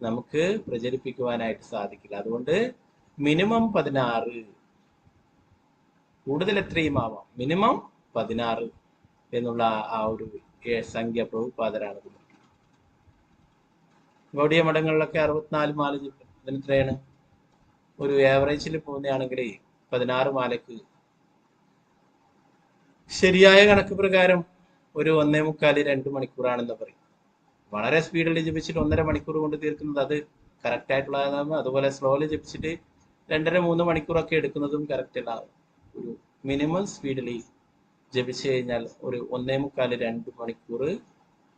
നമുക്ക് പ്രചരിപ്പിക്കുവാനായിട്ട് സാധിക്കില്ല. അതുകൊണ്ട് മിനിമം 16, കൂടുതൽ എത്രയും ആവാം, മിനിമം 16 എന്നുള്ള ആ ഒരു സംഖ്യ പ്രഭുപാദരാണ്. ഗൗഡീയ മഠങ്ങളിലൊക്കെ 64 മാല ജപിക്കും. ഇതിനെത്രയാണ്? ഒരു ആവറേജിൽ പോകുന്നതാണെങ്കിൽ 16 മാലക്ക് ശരിയായ കണക്ക് പ്രകാരം ഒരു 1.25-2 മണിക്കൂറാണെന്ന് പറയും. വളരെ സ്പീഡിൽ ജപിച്ചിട്ട് 1.5 മണിക്കൂർ കൊണ്ട് തീർക്കുന്നത് അത് കറക്റ്റ് ആയിട്ടുള്ളതാണ്. അതുപോലെ സ്ലോലി ജപിച്ചിട്ട് 2.5-3 മണിക്കൂറൊക്കെ എടുക്കുന്നതും കറക്റ്റ് അല്ല. ഒരു മിനിമം സ്പീഡിൽ ജപിച്ചു കഴിഞ്ഞാൽ ഒരു 1.25-2 മണിക്കൂർ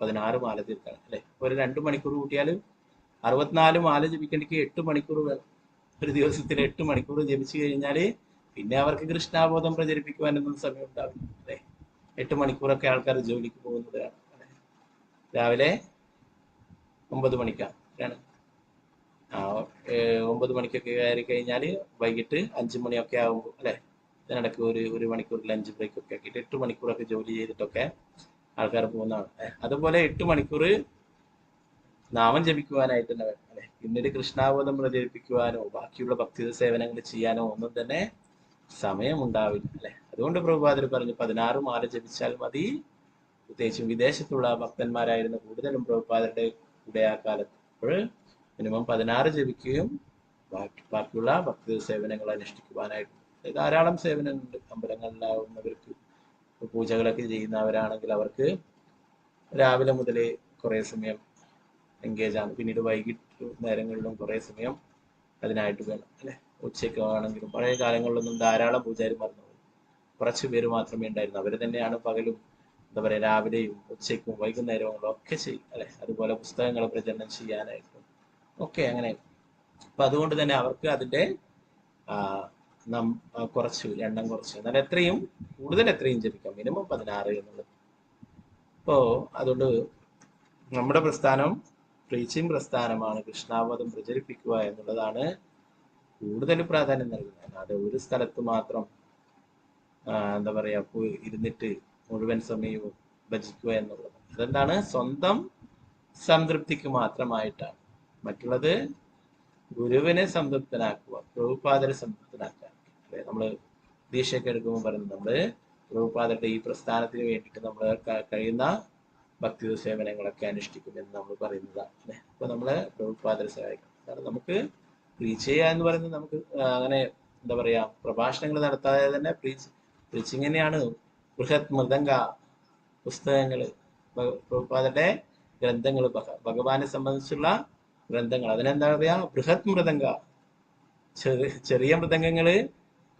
16 മാല തീർക്കണം അല്ലെ. ഒരു 2 മണിക്കൂർ കൂട്ടിയാൽ 64 മാല ജപിക്കണമെങ്കിൽ 8 മണിക്കൂർ വേണം. ഒരു ദിവസത്തിൽ 8 മണിക്കൂർ ജപിച്ചു കഴിഞ്ഞാൽ പിന്നെ അവർക്ക് കൃഷ്ണാബോധം പ്രചരിപ്പിക്കുവാനൊന്നും സമയം ഉണ്ടാവില്ല അല്ലെ. 8 മണിക്കൂറൊക്കെ ആൾക്കാർ ജോലിക്ക് പോകുന്നതാണ്. രാവിലെ 9 മണിക്കാണ് 9 മണിക്കൊക്കെ കയറി കഴിഞ്ഞാൽ വൈകിട്ട് 5 മണിയൊക്കെ ആകുമ്പോൾ അല്ലെ, ഇതിനിടയ്ക്ക് ഒരു മണിക്കൂർ ലഞ്ച് ബ്രേക്ക് ഒക്കെ ആക്കിയിട്ട് 8 മണിക്കൂറൊക്കെ ജോലി ചെയ്തിട്ടൊക്കെ ആൾക്കാർ പോകുന്നതാണ്. അതുപോലെ 8 മണിക്കൂർ നാമം ജപിക്കുവാനായിട്ട് തന്നെ വേണം അല്ലെ. പിന്നീട് കൃഷ്ണാബോധം പ്രചരിപ്പിക്കുവാനോ ബാക്കിയുള്ള ഭക്തി സേവനങ്ങൾ ചെയ്യാനോ ഒന്നും തന്നെ സമയമുണ്ടാവില്ല അല്ലെ. അതുകൊണ്ട് പ്രഭുപാദര് പറഞ്ഞു 16 മാല ജപിച്ചാൽ മതി. പ്രത്യേകിച്ചും വിദേശത്തുള്ള ഭക്തന്മാരായിരുന്ന കൂടുതലും പ്രഭുപാദരുടെ കൂടെ ആ കാലത്ത് അപ്പോൾ മിനിമം 16 ജപിക്കുകയും ബാക്കിയുള്ള ഭക്തി സേവനങ്ങൾ അനുഷ്ഠിക്കുവാനായിട്ട് ധാരാളം സേവനങ്ങളുണ്ട്. അമ്പലങ്ങളിലാവുന്നവർക്ക് പൂജകളൊക്കെ ചെയ്യുന്നവരാണെങ്കിൽ അവർക്ക് രാവിലെ മുതലേ കുറേ സമയം എൻഗേജ് ആണ്. പിന്നീട് വൈകിട്ട് നേരങ്ങളിലും കുറേ സമയം അതിനായിട്ട് വേണം അല്ലെ. ഉച്ചയ്ക്ക് ആണെങ്കിലും പഴയ കാലങ്ങളിലൊന്നും ധാരാളം പൂജാരിമാർ കുറച്ചു പേര് മാത്രമേ ഉണ്ടായിരുന്നു. അവർ തന്നെയാണ് പകലും എന്താ പറയുക രാവിലെയും ഉച്ചയ്ക്കും വൈകുന്നേരങ്ങളും ഒക്കെ ചെയ്യും അല്ലെ. അതുപോലെ പുസ്തകങ്ങൾ പ്രചരണം ചെയ്യാനായിട്ടും ഒക്കെ അങ്ങനെ. അപ്പൊ അതുകൊണ്ട് തന്നെ അവർക്ക് അതിന്റെ കുറച്ച് എണ്ണം കുറച്ച്, എന്നാൽ എത്രയും കൂടുതൽ എത്രയും ജപിക്കാം, മിനിമം 16 എന്നുള്ളത്. അപ്പോ അതുകൊണ്ട് നമ്മുടെ പ്രസ്ഥാനം പ്രീച്ചിങ് പ്രസ്ഥാനമാണ്. കൃഷ്ണാബോധം പ്രചരിപ്പിക്കുക എന്നുള്ളതാണ് കൂടുതൽ പ്രാധാന്യം നൽകുന്നത്. അല്ലാതെ ഒരു സ്ഥലത്ത് മാത്രം എന്താ പറയാ ഇരുന്നിട്ട് മുഴുവൻ സമയവും ഭജിക്കുക എന്നുള്ളത് അതെന്താണ്, സ്വന്തം സംതൃപ്തിക്ക് മാത്രമായിട്ടാണ്. മറ്റുള്ളത് ഗുരുവിനെ സംതൃപ്തനാക്കുക, പ്രഭുപാദരെ സംതൃപ്തനാക്കുക. നമ്മള് ദീക്ഷയൊക്കെ എടുക്കുമ്പോൾ പറയുന്നത് നമ്മള് പ്രഭുപാദരുടെ ഈ പ്രസ്ഥാനത്തിന് വേണ്ടിയിട്ട് നമ്മൾ കഴിയുന്ന ഭക്തി സേവനങ്ങളൊക്കെ അനുഷ്ഠിക്കുമെന്ന് നമ്മൾ പറയുന്നതാണ് അല്ലെ. അപ്പൊ നമ്മള് പ്രഭുപാദരെ സഹായിക്കണം. കാരണം നമുക്ക് പ്രീച്ച് ചെയ്യുക എന്ന് പറയുന്നത് നമുക്ക് അങ്ങനെ എന്താ പറയാ പ്രഭാഷണങ്ങൾ നടത്താതെ തന്നെ പ്രീച്ചിങ് തന്നെയാണ്. ബൃഹത് മൃദംഗ പുസ്തകങ്ങള്, പ്രഭുപാദരുടെ ഗ്രന്ഥങ്ങൾ, ഭഗവാനെ സംബന്ധിച്ചുള്ള ഗ്രന്ഥങ്ങൾ, അതിനെന്താ പറയാ ബൃഹത് മൃദംഗ. ചെറിയ മൃദംഗങ്ങള്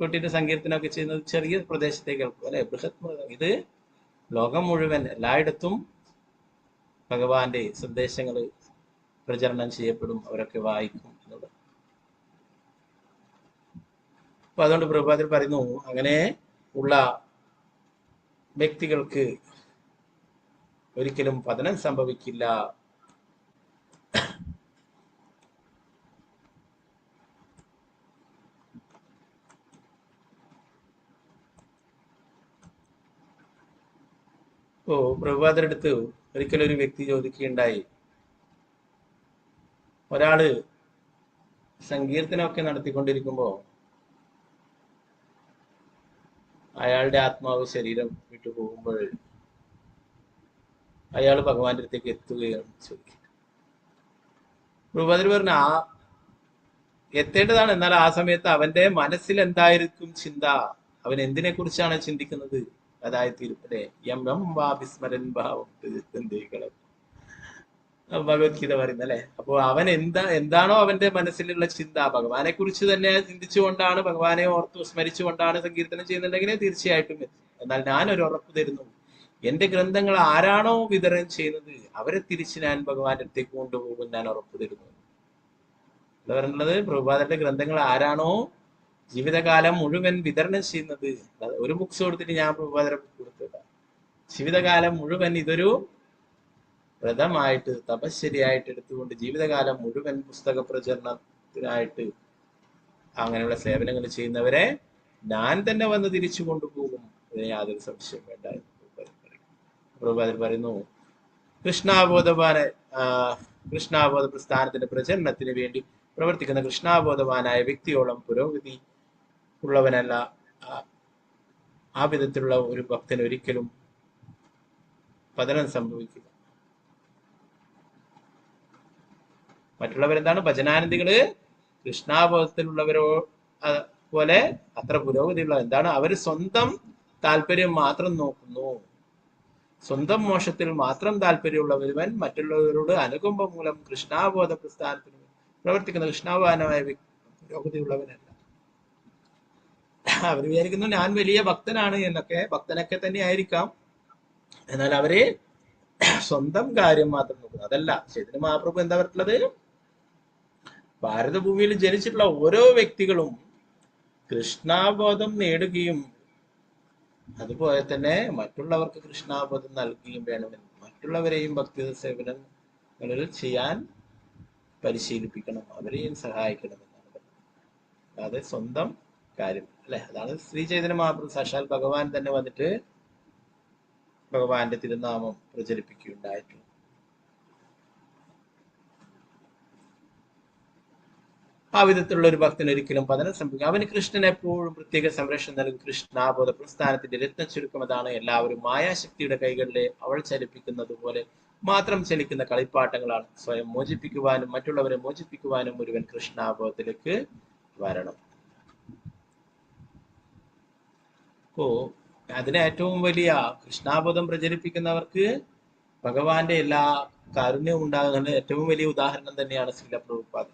കൂട്ടിയിട്ട് സങ്കീർത്തനമൊക്കെ ചെയ്യുന്നത് ചെറിയ പ്രദേശത്തേക്ക് കേൾക്കും അല്ലെ. ബൃഹത് മൃദംഗം ഇത് ലോകം മുഴുവൻ എല്ലായിടത്തും ഭഗവാന്റെ സന്ദേശങ്ങൾ പ്രചരണം ചെയ്യപ്പെടും, അവരൊക്കെ വായിക്കും എന്നുള്ളത്. അപ്പൊ അതുകൊണ്ട് പ്രഭുപാദർ പറയുന്നു, അങ്ങനെ ഉള്ള വ്യക്തികൾക്ക് ഒരിക്കലും പതനം സംഭവിക്കില്ല. ഓ പ്രഭുപാദരുടെ അടുത്ത് ഒരിക്കലും ഒരു വ്യക്തി ചോദിക്കുകയുണ്ടായി, ഒരാള് സങ്കീർത്തനമൊക്കെ നടത്തിക്കൊണ്ടിരിക്കുമ്പോ അയാളുടെ ആത്മാവ് ശരീരം വിട്ടു പോകുമ്പോൾ അയാൾ ഭഗവാന്റെ അടുത്തേക്ക് എത്തുകയാണ് ചോദിക്കുന്നത്. പ്രഭുപാദർ പറഞ്ഞു, എത്തേണ്ടതാണ്, എന്നാൽ ആ സമയത്ത് അവന്റെ മനസ്സിൽ എന്തായിരിക്കും ചിന്ത, അവൻ എന്തിനെ കുറിച്ചാണ് ചിന്തിക്കുന്നത്, അതായിത്തീരും. അല്ലെ, യം യം വാ വിസ്മരൻ ഭാവം ഭഗവത്ഗീത പറയുന്നത് അല്ലെ. അപ്പൊ അവൻ എന്താണോ അവന്റെ മനസ്സിലുള്ള ചിന്ത, ഭഗവാനെ കുറിച്ച് തന്നെ ചിന്തിച്ചുകൊണ്ടാണ്, ഭഗവാനെ ഓർത്തു സ്മരിച്ചുകൊണ്ടാണ് സങ്കീർത്തനം ചെയ്യുന്നുണ്ടെങ്കിൽ തീർച്ചയായിട്ടും എത്തും. എന്നാൽ ഞാനൊരു ഉറപ്പ് തരുന്നു, എന്റെ ഗ്രന്ഥങ്ങൾ ആരാണോ വിതരണം ചെയ്യുന്നത് അവരെ തിരിച്ച് ഞാൻ ഭഗവാന്റെ അടുത്തേക്ക് കൊണ്ടുപോകും, ഞാൻ ഉറപ്പ് തരുന്നു. എന്താ പറയുന്നത്, പ്രഭുപാദന്റെ ഗ്രന്ഥങ്ങൾ ആരാണോ ജീവിതകാലം മുഴുവൻ വിതരണം ചെയ്യുന്നത്, ഒരു ബുക്സ് കൊടുത്തിട്ട് ഞാൻ പ്രഭുപാദരെ കൊടുത്തില്ല, ജീവിതകാലം മുഴുവൻ ഇതൊരു വ്രതമായിട്ട് തപശ്ശരിയായിട്ട് എടുത്തുകൊണ്ട് ജീവിതകാലം മുഴുവൻ പുസ്തക പ്രചരണത്തിനായിട്ട് അങ്ങനെയുള്ള സേവനങ്ങൾ ചെയ്യുന്നവരെ ഞാൻ തന്നെ വന്ന് തിരിച്ചു കൊണ്ടുപോകും, ഇതിന് യാതൊരു സംശയം വേണ്ട എന്ന് പ്രഭുപാദർ പറയുന്നു. കൃഷ്ണാബോധ പ്രസ്ഥാനത്തിന്റെ പ്രചരണത്തിന് വേണ്ടി പ്രവർത്തിക്കുന്ന കൃഷ്ണാബോധവാനായ വ്യക്തിയോളം പുരോഗതി ഉള്ളവനല്ല ആ വിധത്തിലുള്ള ഒരു ഭക്തന് ഒരിക്കലും പതനം സംഭവിക്കില്ല. മറ്റുള്ളവരെന്താണ്, ഭജനാനന്ദികള് കൃഷ്ണാബോധത്തിലുള്ളവരോ പോലെ അത്ര പുരോഗതിയുള്ള എന്താണ്, അവര് സ്വന്തം താല്പര്യം മാത്രം നോക്കുന്നു, സ്വന്തം മോശത്തിൽ മാത്രം താല്പര്യമുള്ളവരുവൻ മറ്റുള്ളവരോട് അനുകമ്പ മൂലം കൃഷ്ണാബോധ പ്രസ്ഥാനത്തിന് പ്രവർത്തിക്കുന്ന കൃഷ്ണാബോധമായ പുരോഗതിയുള്ളവനല്ല. അവർ വിചാരിക്കുന്നു ഞാൻ വലിയ ഭക്തനാണ് എന്നൊക്കെ, ഭക്തനൊക്കെ തന്നെ ആയിരിക്കാം, എന്നാൽ അവര് സ്വന്തം കാര്യം മാത്രം നോക്കുന്നു. അതല്ല ചൈതന്യ മഹാപ്രഭു എന്താ പറഞ്ഞിട്ടുള്ളത്, ഭാരതഭൂമിയിൽ ജനിച്ചിട്ടുള്ള ഓരോ വ്യക്തികളും കൃഷ്ണാബോധം നേടുകയും അതുപോലെ തന്നെ മറ്റുള്ളവർക്ക് കൃഷ്ണാബോധം നൽകുകയും വേണമെന്ന്, മറ്റുള്ളവരെയും ഭക്തി സേവനങ്ങളിൽ ചെയ്യാൻ പരിശീലിപ്പിക്കണം, അവരെയും സഹായിക്കണമെന്നാണ് പറയുന്നത്. അതെ സ്വന്തം കാര്യം അല്ലെ. അതാണ് ശ്രീ ചൈതന്യ മഹാപ്രഭു സാക്ഷാൽ ഭഗവാൻ തന്നെ വന്നിട്ട് ഭഗവാന്റെ തിരുനാമം പ്രചരിപ്പിക്കുകയുണ്ടായിട്ടുള്ളത്. ആ വിധത്തിലുള്ള ഒരു ഭക്തന് ഒരിക്കലും പതനം സംഭവിക്കും. അവന് കൃഷ്ണൻ എപ്പോഴും പ്രത്യേക സംരക്ഷണം നൽകും. കൃഷ്ണാബോധ പ്രസ്ഥാനത്തിന്റെ രത്ന ചുരുക്കം അതാണ്. എല്ലാവരും മായാശക്തിയുടെ കൈകളിലെ അവൾ ചലിപ്പിക്കുന്നത് പോലെ മാത്രം ചലിക്കുന്ന കളിപ്പാട്ടങ്ങളാണ്. സ്വയം മോചിപ്പിക്കുവാനും മറ്റുള്ളവരെ മോചിപ്പിക്കുവാനും ഒരുവൻ കൃഷ്ണാബോധത്തിലേക്ക് വരണം. അപ്പോ അതിന് ഏറ്റവും വലിയ കൃഷ്ണാബോധം പ്രചരിപ്പിക്കുന്നവർക്ക് ഭഗവാന്റെ എല്ലാ കാരുണ്യവും ഉണ്ടാകുന്ന ഏറ്റവും വലിയ ഉദാഹരണം തന്നെയാണ് ശ്രീല പ്രഭുപാദ.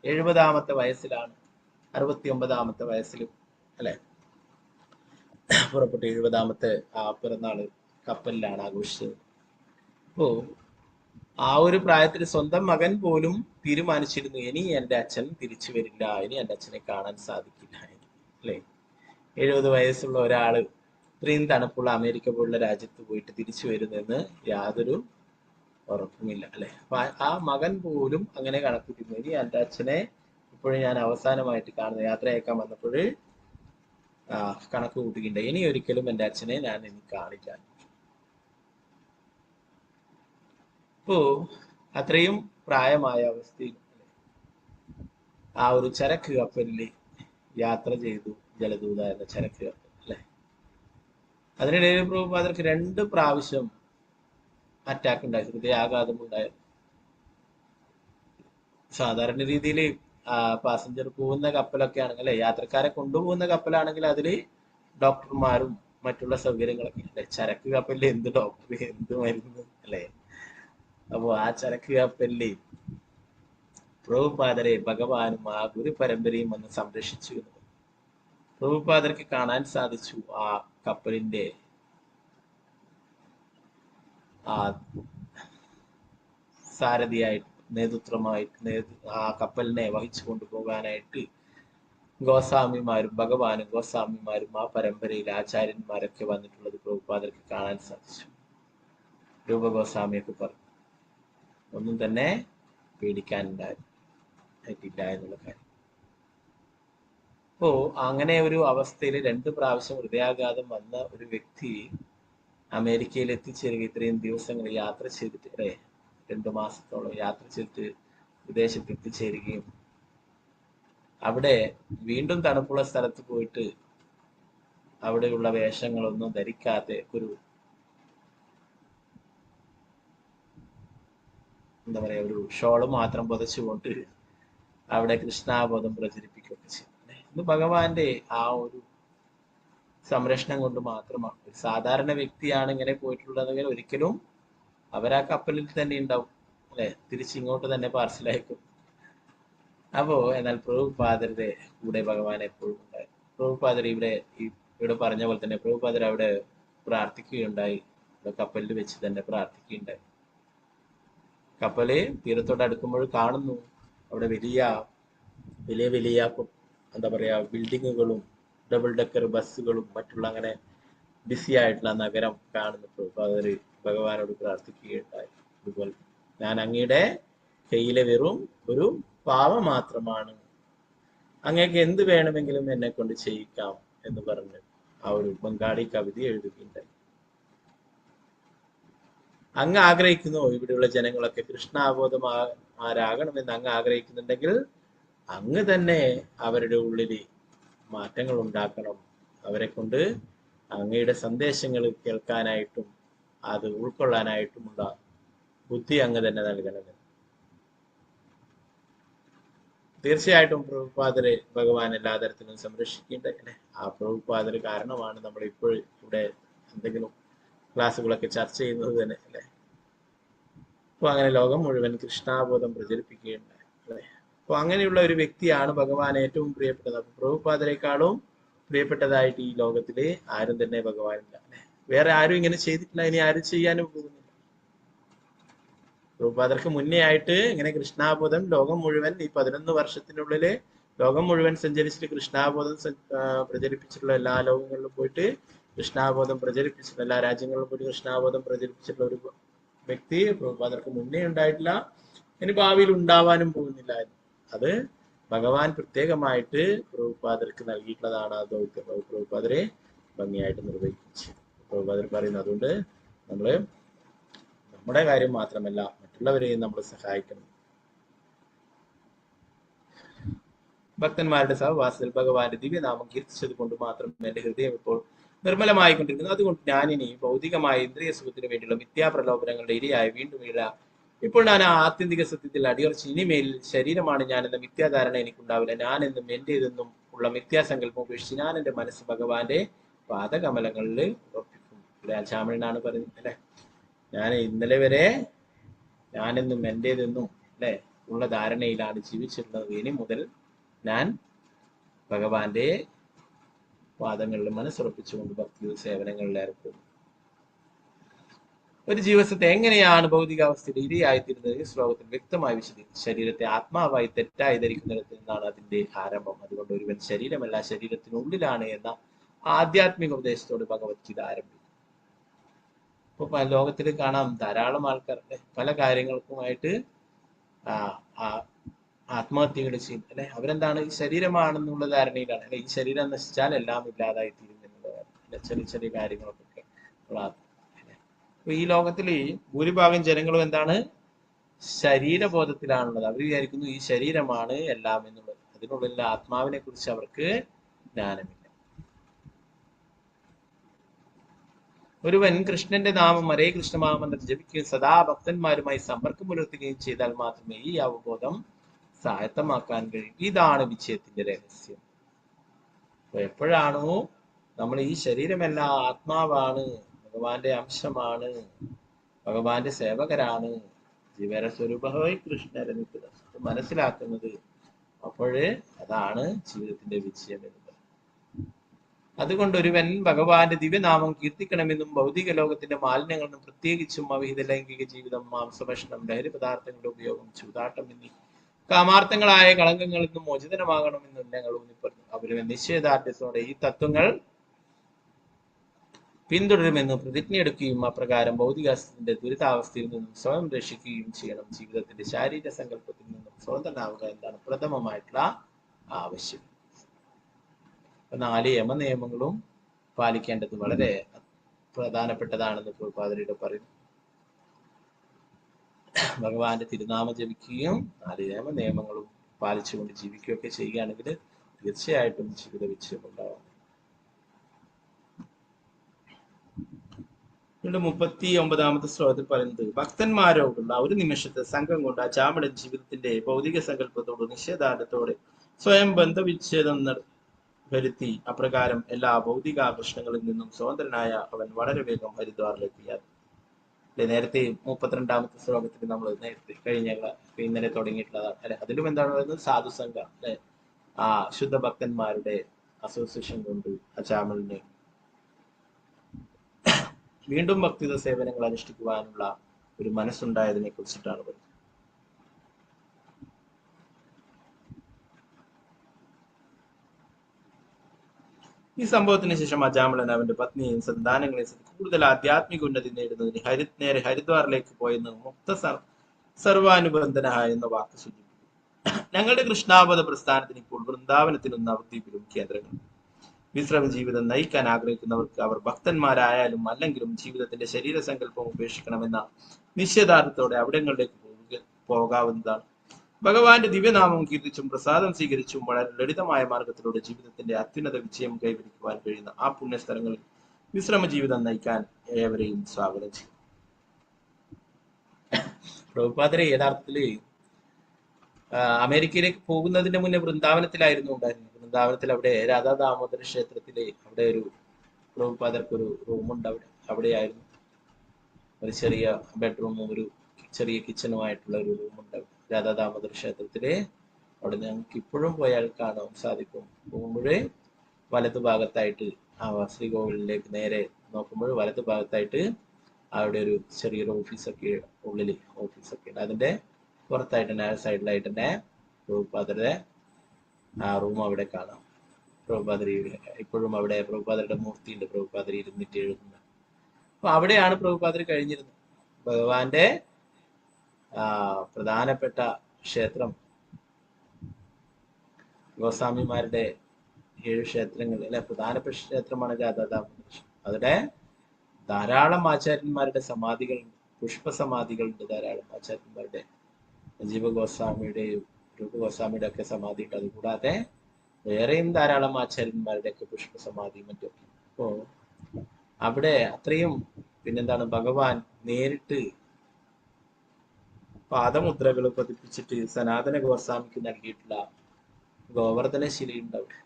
70-ാമത്തെ വയസ്സിലാണ്, 69-ാമത്തെ വയസ്സിലും അല്ലെ പുറപ്പെട്ടു. 70-ാമത്തെ ആ പിറന്നാള് കപ്പലിലാണ് ആഘോഷിച്ചത്. അപ്പോ ആ ഒരു പ്രായത്തിൽ സ്വന്തം മകൻ പോലും തീരുമാനിച്ചിരുന്നു, ഇനി എൻ്റെ അച്ഛൻ തിരിച്ചു വരില്ല, ഇനി എൻ്റെ അച്ഛനെ കാണാൻ സാധിക്കില്ല അല്ലെ. 70 വയസ്സുള്ള ഒരാള് ഇത്രയും തണുപ്പുള്ള അമേരിക്ക പോലുള്ള രാജ്യത്ത് പോയിട്ട് തിരിച്ചു വരുന്നെന്ന് യാതൊരു ഉറപ്പുമില്ല അല്ലെ. അപ്പൊ ആ മകൻ പോലും അങ്ങനെ കണക്കൂട്ടിരുന്നു, ഇനി എൻ്റെ അച്ഛനെ ഇപ്പോഴും ഞാൻ അവസാനമായിട്ട് കാണുന്ന യാത്രയേക്കാൻ വന്നപ്പോൾ കണക്ക് കൂട്ടുകയുണ്ട്, ഇനി ഒരിക്കലും എൻ്റെ അച്ഛനെ ഞാൻ ഇനി കാണിക്കാൻ. അപ്പോ അത്രയും പ്രായമായ അവസ്ഥയിൽ ആ ഒരു ചരക്ക് കപ്പലിൽ യാത്ര ചെയ്തു, ജലദൂത എന്ന ചരക്ക് കപ്പൽ അല്ലെ. അതിനിടയിൽ പ്രഭുപാദർക്ക് 2 പ്രാവശ്യം അറ്റാക്ക് ഉണ്ടായി, ഹൃദയാഘാതം ഉണ്ടായിരുന്നു. സാധാരണ രീതിയിൽ പാസഞ്ചർ പോകുന്ന കപ്പലൊക്കെ ആണെങ്കിൽ അല്ലെ, യാത്രക്കാരെ കൊണ്ടുപോകുന്ന കപ്പലാണെങ്കിൽ അതില് ഡോക്ടർമാരും മറ്റുള്ള സൗകര്യങ്ങളൊക്കെ അല്ലെ. ചരക്ക് കപ്പലിൽ എന്ത് ഡോക്ടർ, എന്ത് മരുന്ന് അല്ലെ. അപ്പോ ആ ചരക്ക് കപ്പലില് പ്രഭുപാദരെ ഭഗവാനും ആ ഗുരു പരമ്പരയും വന്ന് സംരക്ഷിച്ചു. പ്രഭുപാദർക്ക് കാണാൻ സാധിച്ചു ആ കപ്പലിന്റെ ആ സാരഥിയായിട്ട് ആ കപ്പലിനെ വഹിച്ചു കൊണ്ടുപോകാനായിട്ട് ഗോസ്വാമിമാരും ഭഗവാനും ഗോസ്വാമിമാരും ആ പരമ്പരയിൽ ആചാര്യന്മാരൊക്കെ വന്നിട്ടുള്ളത് പ്രഭുപാദർക്ക് കാണാൻ സാധിച്ചു. രൂപഗോസ്വാമിയൊക്കെ പറഞ്ഞു ഒന്നും തന്നെ പേടിക്കാനുണ്ടായിട്ടില്ല എന്നുള്ള കാര്യം. അപ്പോ അങ്ങനെ ഒരു അവസ്ഥയിൽ 2 പ്രാവശ്യം ഹൃദയാഘാതം വന്ന ഒരു വ്യക്തി അമേരിക്കയിൽ എത്തിച്ചേരുക, ഇത്രയും ദിവസങ്ങൾ യാത്ര ചെയ്തിട്ട് 2 മാസത്തോളം യാത്ര ചെയ്തിട്ട് വിദേശത്ത് എത്തിച്ചേരുകയും അവിടെ വീണ്ടും തണുപ്പുള്ള സ്ഥലത്ത് പോയിട്ട് അവിടെയുള്ള വേഷങ്ങളൊന്നും ധരിക്കാതെ ഒരു ഒരു ഷോള് മാത്രം പുതച്ചുകൊണ്ട് അവിടെ കൃഷ്ണാബോധം പ്രചരിപ്പിക്കുകയൊക്കെ ചെയ്യും. ഇത് ഭഗവാന്റെ ആ ഒരു സംരക്ഷണം കൊണ്ട് മാത്രമാണ്. ഒരു സാധാരണ വ്യക്തിയാണ് ഇങ്ങനെ പോയിട്ടുള്ളതെങ്കിൽ ഒരിക്കലും അവരാ കപ്പലിൽ തന്നെ ഉണ്ടാവും, തിരിച്ചിങ്ങോട്ട് തന്നെ പാർസലായിരിക്കും. അപ്പോ എന്നാൽ പ്രഭുപാദരുടെ കൂടെ ഭഗവാൻ എപ്പോഴും ഉണ്ടായി. പ്രഭുപാദർ ഇവിടെ പറഞ്ഞ പോലെ തന്നെ പ്രഭുപാദർ അവിടെ പ്രാർത്ഥിക്കുകയുണ്ടായി. കപ്പലിൽ വെച്ച് തന്നെ പ്രാർത്ഥിക്കുകയുണ്ടായി. കപ്പല് തീരത്തോട് അടുക്കുമ്പോൾ കാണുന്നു അവിടെ വലിയ ബിൽഡിങ്ങുകളും ഡബിൾ ഡെക്കർ ബസ്സുകളും മറ്റുള്ള അങ്ങനെ ബിസി ആയിട്ടുള്ള നഗരം കാണുന്നു. പ്രഭുപാദർ ഭഗവാനോട് പ്രാർത്ഥിക്കുകയുണ്ടായി. അതുപോലെ ഞാൻ അങ്ങയുടെ കയ്യിലെ വെറും ഒരു പാവ മാത്രമാണ്, അങ്ങേക്ക് എന്ത് വേണമെങ്കിലും എന്നെ കൊണ്ട് ചെയ്യിക്കാം എന്ന് പറഞ്ഞ് ആ ഒരു ബംഗാളി കവിത എഴുതുകയുണ്ടായി. അങ്ങ് ആഗ്രഹിക്കുന്നു ഇവിടെയുള്ള ജനങ്ങളൊക്കെ കൃഷ്ണാബോധമാരാകണമെന്ന് അങ്ങ് ആഗ്രഹിക്കുന്നുണ്ടെങ്കിൽ അങ്ങ് തന്നെ അവരുടെ ഉള്ളിൽ മാറ്റങ്ങൾ ഉണ്ടാക്കണം. അവരെ കൊണ്ട് അങ്ങയുടെ സന്ദേശങ്ങൾ കേൾക്കാനായിട്ടും അത് ഉൾക്കൊള്ളാനായിട്ടുമുള്ള ബുദ്ധി അങ്ങ് തന്നെ നൽകണമെന്ന്. തീർച്ചയായിട്ടും പ്രഭുപാദരെ ഭഗവാൻ എല്ലാ തരത്തിലും സംരക്ഷിക്കേണ്ടല്ലേ. ആ പ്രഭുപാദര് കാരണമാണ് നമ്മൾ ഇപ്പോൾ ഇവിടെ എന്തെങ്കിലും ക്ലാസ്സുകളൊക്കെ ചർച്ച ചെയ്യുന്നത് തന്നെ അല്ലെ. അപ്പൊ അങ്ങനെ ലോകം മുഴുവൻ കൃഷ്ണാബോധം പ്രചരിപ്പിക്കുകയുണ്ടായി അല്ലെ. അപ്പൊ അങ്ങനെയുള്ള ഒരു വ്യക്തിയാണ് ഭഗവാൻ ഏറ്റവും പ്രിയപ്പെട്ടത്. അപ്പൊ പ്രഭുപാദരെക്കാളും പ്രിയപ്പെട്ടതായിട്ട് ഈ ലോകത്തില് ആരും തന്നെ ഭഗവാനില്ല അല്ലെ. വേറെ ആരും ഇങ്ങനെ ചെയ്തിട്ടില്ല, ഇനി ആരും ചെയ്യാനും പോകുന്നില്ല. പ്രഭുപാദർക്ക് മുന്നേ ആയിട്ട് ഇങ്ങനെ കൃഷ്ണാബോധം ലോകം മുഴുവൻ ഈ 11 വർഷത്തിനുള്ളില് ലോകം മുഴുവൻ സഞ്ചരിച്ചിട്ട് കൃഷ്ണാബോധം പ്രചരിപ്പിച്ചിട്ടുള്ള എല്ലാ ലോകങ്ങളിലും പോയിട്ട് കൃഷ്ണാബോധം പ്രചരിപ്പിച്ചിട്ടുള്ള എല്ലാ രാജ്യങ്ങളിലും പോയിട്ട് കൃഷ്ണാബോധം പ്രചരിപ്പിച്ചിട്ടുള്ള ഒരു വ്യക്തി പ്രഭുപാദർക്ക് മുന്നേ ഉണ്ടായിട്ടില്ല, ഇനി ഭാവിയിൽ ഉണ്ടാവാനും പോകുന്നില്ല. അത് ഭഗവാൻ പ്രത്യേകമായിട്ട് പ്രഭുപാദർക്ക് നൽകിയിട്ടുള്ളതാണ്. ആ ദൗത്യം പ്രഭുപാദരെ ഭംഗിയായിട്ട് നിർവഹിച്ചു. പ്രഭുപാദർ പറയുന്നത് അതുകൊണ്ട് നമ്മള് നമ്മുടെ കാര്യം മാത്രമല്ല മറ്റുള്ളവരെയും നമ്മൾ സഹായിക്കണം. ഭക്തന്മാരുടെ സഹവാസത്തിൽ ഭഗവാന്റെ ദിവ്യനാമം കീർത്തിച്ചത് കൊണ്ട് മാത്രം എന്റെ ഹൃദയം ഇപ്പോൾ നിർമ്മലമായിക്കൊണ്ടിരിക്കുന്നു. അതുകൊണ്ട് ഞാനിനി ഭൗതികമായ ഇന്ദ്രിയ സുഖത്തിന് വേണ്ടിയുള്ള മിഥ്യാപ്രലോഭനങ്ങളുടെ ഇരയായി വീണ്ടും വീഴാം. ഇപ്പോൾ ഞാൻ ആ ആത്യന്തിക സത്യത്തിൽ അടിയുറച്ച് ഇനിമേൽ ശരീരമാണ് ഞാൻ എന്ന മിഥ്യാധാരണ എനിക്കുണ്ടാവില്ല. ഞാനെന്നും എന്റേതെന്നും ഉള്ള മിഥ്യാസങ്കല്പം ഉപേക്ഷിച്ച് ഞാൻ എന്റെ മനസ്സ് ഭഗവാന്റെ പാദകമലങ്ങളിൽ ഉറപ്പിക്കും. ഇവിടെ അജാമനാണ് പറയുന്നത് അല്ലെ. ഞാൻ ഇന്നലെ വരെ ഞാനെന്നും എന്റേതെന്നും അല്ലെ ഉള്ള ധാരണയിലാണ് ജീവിച്ചിരുന്നത്. ഇനി മുതൽ ഞാൻ ഭഗവാന്റെ പാദങ്ങളിൽ മനസ്സുറപ്പിച്ചുകൊണ്ട് ഭക്തി സേവനങ്ങളിൽ ഏർപ്പെടും. ഒരു ജീവിതത്തെ എങ്ങനെയാണ് ഭൗതികാവസ്ഥയിൽ ഇരയായിത്തീരുന്നത് ഈ ശ്ലോകത്തിൽ വ്യക്തമായി വിശദീകരിച്ചു. ശരീരത്തെ ആത്മാവായി തെറ്റായി ധരിക്കുന്നിടത്ത് നിന്നാണ് അതിന്റെ ആരംഭം. അതുകൊണ്ട് ഒരുവൻ ശരീരമല്ല ശരീരത്തിനുള്ളിലാണ് എന്ന ആധ്യാത്മിക ഉപദേശത്തോട് ഭഗവത്ഗീത ആരംഭിക്കും. ഇപ്പൊ ലോകത്തിൽ കാണാം ധാരാളം ആൾക്കാരുടെ പല കാര്യങ്ങൾക്കുമായിട്ട് ആത്മഹത്യകൾ ചെയ്യും അല്ലെ. അവരെന്താണ് ഈ ശരീരമാണെന്നുള്ള ധാരണയിലാണ് അല്ലെ. ഈ ശരീരം നശിച്ചാൽ എല്ലാം ഇല്ലാതായി തീരുമെന്നുള്ളതാണ് ചെറിയ ചെറിയ കാര്യങ്ങളൊക്കെ. അപ്പൊ ഈ ലോകത്തില് ഭൂരിഭാഗം ജനങ്ങളും എന്താണ് ശരീരബോധത്തിലാണുള്ളത്. അവർ വിചാരിക്കുന്നു ഈ ശരീരമാണ് എല്ലാം എന്നുള്ളത്. അതിനുള്ളിൽ ആത്മാവിനെ കുറിച്ച് അവർക്ക് ജ്ഞാനമില്ല. ഒരുവൻ കൃഷ്ണന്റെ നാമം ഹരേ കൃഷ്ണ മഹാമന്ത്രം ജപിക്കുകയും സദാ ഭക്തന്മാരുമായി സമ്പർക്കം പുലർത്തുകയും ചെയ്താൽ മാത്രമേ ഈ അവബോധം സ്വായത്തമാക്കാൻ കഴിയും. ഇതാണ് വിജയത്തിന്റെ രഹസ്യം. എപ്പോഴാണോ നമ്മൾ ഈ ശരീരമല്ല ആത്മാവാണ്, ഭഗവാന്റെ അംശമാണ്, ഭഗവാന്റെ സേവകരാണ്, ജീവര സ്വരൂപമായി കൃഷ്ണരനിക്കുന്നത് മനസ്സിലാക്കുന്നത്, അപ്പോഴേ അതാണ് ജീവിതത്തിന്റെ വിജയം എന്നത്. അതുകൊണ്ട് ഒരുവൻ ഭഗവാന്റെ ദിവ്യനാമം കീർത്തിക്കണമെന്നും ഭൗതിക ലോകത്തിന്റെ മാലിന്യങ്ങളിൽ നിന്നും പ്രത്യേകിച്ചും അവിഹിത ലൈംഗിക ജീവിതം, മാംസഭക്ഷണം, ലഹരി പദാർത്ഥങ്ങളുടെ ഉപയോഗം, ചൂതാട്ടം എന്നീ കാമാർത്ഥങ്ങളായ കളങ്കങ്ങളിൽ നിന്നും മോചിതനമാകണമെന്നും ഞങ്ങൾ ഊന്നിപ്പറഞ്ഞു. അവരുവൻ നിശ്ചയദാർഢ്യത്തോടെ ഈ തത്വങ്ങൾ പിന്തുടരുമെന്ന് പ്രതിജ്ഞയെടുക്കുകയും അപ്രകാരം ഭൗതികാസ്തിന്റെ ദുരിതാവസ്ഥയിൽ നിന്നും സ്വയം രക്ഷിക്കുകയും ചെയ്യണം. ജീവിതത്തിന്റെ ശാരീരിക സങ്കല്പത്തിൽ നിന്നും സ്വതന്ത്രനാവുക എന്നതാണ് പ്രഥമമായിട്ടുള്ള ആവശ്യം. 4 യമനിയമങ്ങളും പാലിക്കേണ്ടത് വളരെ പ്രധാനപ്പെട്ടതാണെന്ന് പ്രഭുപാദരുടെ പറയുന്നു. ഭഗവാന്റെ തിരുനാമ ജപിക്കുകയും 4 യമനിയമങ്ങളും പാലിച്ചുകൊണ്ട് ജീവിക്കുകയൊക്കെ ചെയ്യുകയാണെങ്കിൽ തീർച്ചയായിട്ടും ജീവിത വിജയം ഉണ്ടാവും. 39ാമത്തെ ശ്ലോകത്തിൽ പറയുന്നത്, ഭക്തന്മാരോടുള്ള ഒരു നിമിഷത്തെ സംഘം കൊണ്ട് അജാമിളൻ ജീവിതത്തിന്റെ ഭൗതിക സങ്കല്പത്തോട് നിശ്ചയദാർഢ്യത്തോടെ സ്വയം ബന്ധവിച്ഛേദം വരുത്തി അപ്രകാരം എല്ലാ ഭൗതികാകർഷണങ്ങളിൽ നിന്നും സ്വതന്ത്രനായ അവൻ വളരെ വേഗം ഹരിദ്വാറിലെത്തിയാൽ. നേരത്തെ 32ാമത്തെ ശ്ലോകത്തിൽ നമ്മൾ നേരത്തെ ഇന്നലെ തുടങ്ങിയിട്ടുള്ളതാണ് അല്ലെ. അതിലും എന്താണ് പറയുന്നത്? സാധുസംഘ അല്ലെ, ആ ശുദ്ധ ഭക്തന്മാരുടെ അസോസിയേഷൻ കൊണ്ട് അജാമിളിനെ വീണ്ടും ഭക്തിത സേവനങ്ങൾ അനുഷ്ഠിക്കുവാനുള്ള ഒരു മനസ്സുണ്ടായതിനെ കുറിച്ചിട്ടാണ് പറയുന്നത്. ഈ സംഭവത്തിന് ശേഷം അജാമിളൻ അവന്റെ പത്നിയെയും സന്താനങ്ങളെയും കൂടുതൽ ആധ്യാത്മിക ഉന്നതി നേടുന്നതിന് നേരെ ഹരിദ്വാറിലേക്ക് പോയെന്ന് മുക്ത സർവാനുബന്ധന എന്ന വാക്ക് സൂചിപ്പിക്കുന്നു. ഞങ്ങളുടെ കൃഷ്ണാവത പ്രസ്ഥാനത്തിന് ഇപ്പോൾ വൃന്ദാവനത്തിലും നവദ്വീപിലും കേന്ദ്രങ്ങൾ. വിശ്രമ ജീവിതം നയിക്കാൻ ആഗ്രഹിക്കുന്നവർക്ക് അവർ ഭക്തന്മാരായാലും അല്ലെങ്കിലും ജീവിതത്തിന്റെ ശരീര സങ്കല്പം ഉപേക്ഷിക്കണമെന്ന നിശ്ചയദാർഢ്യത്തോടെ അവിടങ്ങളിലേക്ക് പോകാവുന്നതാണ്. ഭഗവാന്റെ ദിവ്യനാമം കീർത്തിച്ചും പ്രസാദം സ്വീകരിച്ചും വളരെ ലളിതമായ മാർഗത്തിലൂടെ ജീവിതത്തിന്റെ അത്യുന്നത വിജയം കൈവരിക്കുവാൻ കഴിയുന്ന ആ പുണ്യസ്ഥലങ്ങളിൽ വിശ്രമ ജീവിതം നയിക്കാൻ ഏവരെയും സ്വാഗതം ചെയ്യും. പ്രഭുപാദരെ യഥാർത്ഥത്തില് അമേരിക്കയിലേക്ക് പോകുന്നതിന് മുന്നേ വൃന്ദാവനത്തിലായിരുന്നു ഉണ്ടായിരുന്നത്. വൃന്ദാവനത്തിൽ അവിടെ രാധാ ദാമോദര ക്ഷേത്രത്തിലെ അവിടെ ഒരു പ്രഭുപാദർക്ക് ഒരു റൂമുണ്ട്. അവിടെയായിരുന്നു ഒരു ചെറിയ ബെഡ്റൂമും ഒരു ചെറിയ കിച്ചണുമായിട്ടുള്ള ഒരു റൂമുണ്ട് രാധാ ദാമോദര ക്ഷേത്രത്തിലെ. അവിടെ ഞങ്ങൾക്ക് ഇപ്പോഴും പോയാൽ കാണാൻ സാധിക്കും. പോകുമ്പോഴേ വലതു ഭാഗത്തായിട്ട് ആ ശ്രീകോവിലിലേക്ക് നേരെ നോക്കുമ്പോൾ വലതു ഭാഗത്തായിട്ട് അവിടെ ഒരു ചെറിയൊരു ഓഫീസൊക്കെ ഉള്ളിൽ ഓഫീസൊക്കെ ഉണ്ട്. അതിന്റെ പുറത്തായിട്ട് തന്നെ സൈഡിലായിട്ട് തന്നെ പ്രഭുപാദരുടെ ആ റൂം അവിടെ കാണാം. പ്രഭുപാദരി ഇപ്പോഴും അവിടെ പ്രഭുപാദരുടെ മൂർത്തി ഉണ്ട്. പ്രഭുപാദരി ഇരുന്നിട്ട് എഴുതുന്നത്. അപ്പൊ അവിടെയാണ് പ്രഭുപാദരി കഴിഞ്ഞിരുന്നത്. ഭഗവാന്റെ പ്രധാനപ്പെട്ട ക്ഷേത്രം ഗോസ്വാമിമാരുടെ 7 ക്ഷേത്രങ്ങൾ അല്ലെ, പ്രധാനപ്പെട്ട ക്ഷേത്രമാണ് രാധാദാമോദര. അവിടെ ധാരാളം ആചാര്യന്മാരുടെ സമാധികളുണ്ട്, പുഷ്പസമാധികളുണ്ട്. ധാരാളം ആചാര്യന്മാരുടെ അജീവ ഗോസ്വാമിയുടെയും രൂപ ഗോസ്വാമിയുടെ ഒക്കെ സമാധി ഉണ്ട്. അതുകൂടാതെ വേറെയും ധാരാളം ആചാര്യന്മാരുടെ ഒക്കെ പുഷ്പസമാധി മറ്റൊക്കെ. അപ്പോ അവിടെ അത്രയും പിന്നെന്താണ് ഭഗവാൻ നേരിട്ട് പാദമുദ്രകൾ പതിപ്പിച്ചിട്ട് സനാതന ഗോസ്വാമിക്ക് നൽകിയിട്ടുള്ള ഗോവർദ്ധന ശിലയുണ്ട് അവിടെ.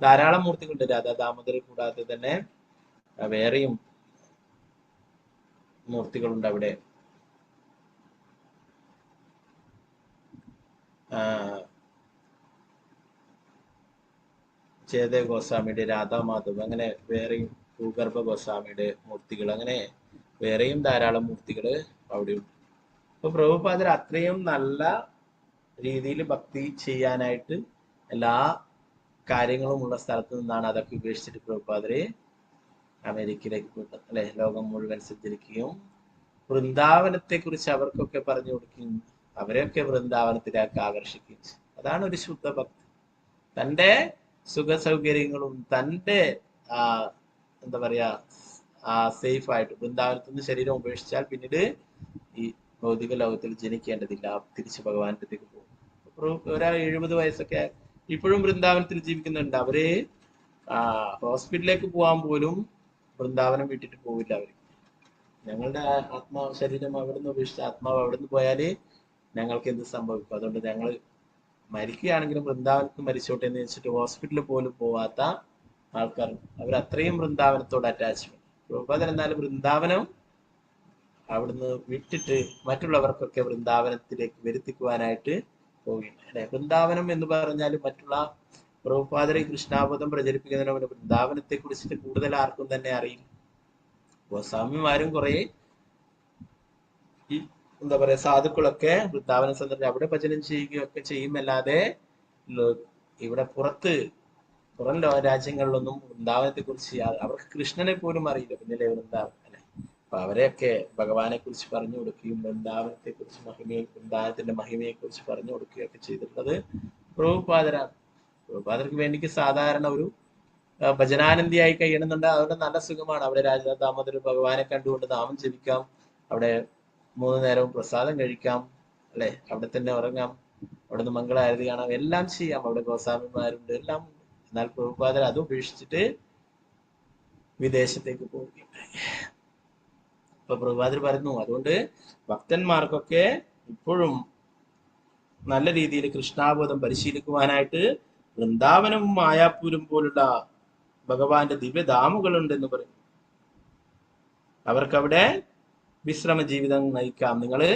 ധാരാളം മൂർത്തികളുണ്ട്. രാധാ ദാമോദര കൂടാതെ തന്നെ വേറെയും മൂർത്തികളുണ്ട് അവിടെ. ജയദേവ് ഗോസ്വാമിയുടെ രാധാമാധവ്, അങ്ങനെ വേറെയും ഭൂഗർഭ ഗോസ്വാമിയുടെ മൂർത്തികൾ, അങ്ങനെ വേറെയും ധാരാളം മൂർത്തികൾ അവിടെയുണ്ട്. അപ്പൊ പ്രഭുപാദർ അത്രയും നല്ല രീതിയിൽ ഭക്തി ചെയ്യാനായിട്ട് എല്ലാ കാര്യങ്ങളും ഉള്ള സ്ഥലത്ത് നിന്നാണ് അതൊക്കെ ഉപേക്ഷിച്ചിട്ട് പ്രഭുപാദരെ അമേരിക്കയിലേക്ക് പോയിട്ട് അല്ലെ ലോകം മുഴുവൻ സഞ്ചരിക്കുകയും വൃന്ദാവനത്തെ കുറിച്ച് അവർക്കൊക്കെ പറഞ്ഞു കൊടുക്കുകയും അവരെയൊക്കെ വൃന്ദാവനത്തിലേക്ക് ആകർഷിക്കുകയും ചെയ്യും. അതാണ് ഒരു ശുദ്ധ ഭക്തി. തൻ്റെ സുഖ സൗകര്യങ്ങളും തൻ്റെ എന്താ പറയാ സേഫ് ആയിട്ട് വൃന്ദാവനത്തിൽ നിന്ന് ശരീരം ഉപേക്ഷിച്ചാൽ പിന്നീട് ഈ ഭൗതിക ലോകത്തിൽ ജനിക്കേണ്ടതില്ല, തിരിച്ച് ഭഗവാന്റെ അടുത്തേക്ക് പോകും. ഒരാൾ 70 വയസ്സൊക്കെ ഇപ്പോഴും വൃന്ദാവനത്തിൽ ജീവിക്കുന്നുണ്ട്. അവര് ഹോസ്പിറ്റലിലേക്ക് പോകാൻ പോലും വൃന്ദാവനം വിട്ടിട്ട് പോവില്ല. അവര് ഞങ്ങളുടെ ശരീരം അവിടുന്ന് ഉപേക്ഷിച്ച് ആത്മാവ് അവിടുന്ന് പോയാല് ഞങ്ങൾക്ക് എന്ത് സംഭവിക്കും? അതുകൊണ്ട് ഞങ്ങൾ മരിക്കുകയാണെങ്കിലും വൃന്ദാവനത്തിൽ മരിച്ചോട്ടെ എന്ന് വെച്ചിട്ട് ഹോസ്പിറ്റലിൽ പോലും പോവാത്ത ആൾക്കാർ. അവരത്രയും വൃന്ദാവനത്തോട് അറ്റാച്ച്മെന്റ്. പ്രഭുപാദൻ എന്നാലും വൃന്ദാവനം അവിടുന്ന് വിട്ടിട്ട് മറ്റുള്ളവർക്കൊക്കെ വൃന്ദാവനത്തിലേക്ക് വരുത്തിക്കുവാനായിട്ട് പോവുകയാണ് അല്ലെ. വൃന്ദാവനം എന്ന് പറഞ്ഞാൽ മറ്റുള്ള പ്രഭുപാദരെ കൃഷ്ണാബോധം പ്രചരിപ്പിക്കുന്നതിന് മുമ്പ് വൃന്ദാവനത്തെ കുറിച്ചിട്ട് കൂടുതൽ ആർക്കും തന്നെ അറിയില്ല. ഗോസ്വാമിമാരും കുറെ ഈ എന്താ പറയാ സാധുക്കളൊക്കെ വൃന്ദാവനം സന്ദർശിച്ച് അവിടെ ഭജനം ചെയ്യുകയൊക്കെ ചെയ്യുമല്ലാതെ ഇവിടെ പുറം രാജ്യങ്ങളിലൊന്നും വൃന്ദാവനത്തെ കുറിച്ച് അവർക്ക് കൃഷ്ണനെ പോലും അറിയില്ല. പിന്നല്ലേ വൃന്ദാവനം അല്ലെ? അപ്പൊ അവരെയൊക്കെ ഭഗവാനെ കുറിച്ച് പറഞ്ഞു കൊടുക്കുകയും വൃന്ദാവനത്തെ കുറിച്ച് വൃന്ദാവനത്തിന്റെ മഹിമയെ കുറിച്ച് പറഞ്ഞു കൊടുക്കുകയൊക്കെ ചെയ്തിട്ടുള്ളത് പ്രഭുപാദരാണ്. പ്രഭുപാദർക്ക് വേണ്ടിക്ക് സാധാരണ ഒരു ഭജനാനന്ദിയായി കഴിയണമെന്നുണ്ട്. അവിടെ നല്ല സുഖമാണ്. അവിടെ രാജദാമോദര ഭഗവാനെ കണ്ടുകൊണ്ട് നാമം ജപിക്കാം, അവിടെ 3 നേരവും പ്രസാദം കഴിക്കാം, അല്ലെ? അവിടെ തന്നെ ഉറങ്ങാം, അവിടെ നിന്ന് മംഗളാരതി കാണാം, എല്ലാം ചെയ്യാം. അവിടെ ഗോസ്വാമിമാരുണ്ട്, എല്ലാം ഉണ്ട്. എന്നാൽ പ്രഭുപാദർ അത് ഉപേക്ഷിച്ചിട്ട് വിദേശത്തേക്ക് പോവുകയുണ്ടായി. അപ്പൊ പ്രഭുപാദർ പറഞ്ഞു, അതുകൊണ്ട് ഭക്തന്മാർക്കൊക്കെ ഇപ്പോഴും നല്ല രീതിയിൽ കൃഷ്ണാബോധം പരിശീലിക്കുവാനായിട്ട് വൃന്ദാവനവും മായാപൂരും പോലുള്ള ഭഗവാന്റെ ദിവ്യധാമുകളുണ്ടെന്ന് പറയും. അവർക്കവിടെ വിശ്രമ ജീവിതം നയിക്കാം. നിങ്ങള്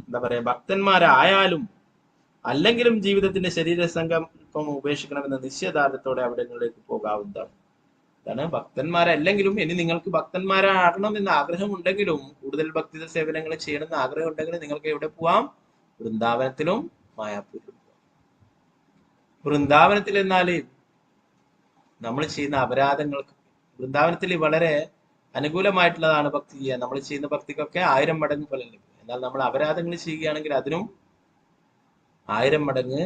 എന്താ പറയാ, ഭക്തന്മാരായാലും അല്ലെങ്കിലും ജീവിതത്തിന്റെ ശരീര സങ്കല്പം ഉപേക്ഷിക്കണമെന്ന നിശ്ചയദാർഢ്യത്തോടെ അവിടങ്ങളിലേക്ക് പോകാവുന്നതാണ്. അതാണ് ഭക്തന്മാരല്ലെങ്കിലും ഇനി നിങ്ങൾക്ക് ഭക്തന്മാരാകണം എന്ന ആഗ്രഹമുണ്ടെങ്കിലും കൂടുതൽ ഭക്തിത സേവനങ്ങൾ ചെയ്യണമെന്ന് ആഗ്രഹം ഉണ്ടെങ്കിലും നിങ്ങൾക്ക് എവിടെ പോവാം? വൃന്ദാവനത്തിലും മായാപൂരിലും. വൃന്ദാവനത്തിൽ എന്നാല് നമ്മൾ ചെയ്യുന്ന അപരാധങ്ങൾക്ക് വൃന്ദാവനത്തിൽ വളരെ അനുകൂലമായിട്ടുള്ളതാണ് ഭക്തി ചെയ്യുക. നമ്മൾ ചെയ്യുന്ന ഭക്തിക്കൊക്കെ 1000 മടങ്ങ് ഫലം ലഭിക്കും. എന്നാൽ നമ്മൾ അപരാധങ്ങൾ ചെയ്യുകയാണെങ്കിൽ അതിനും 1000 മടങ്ങ്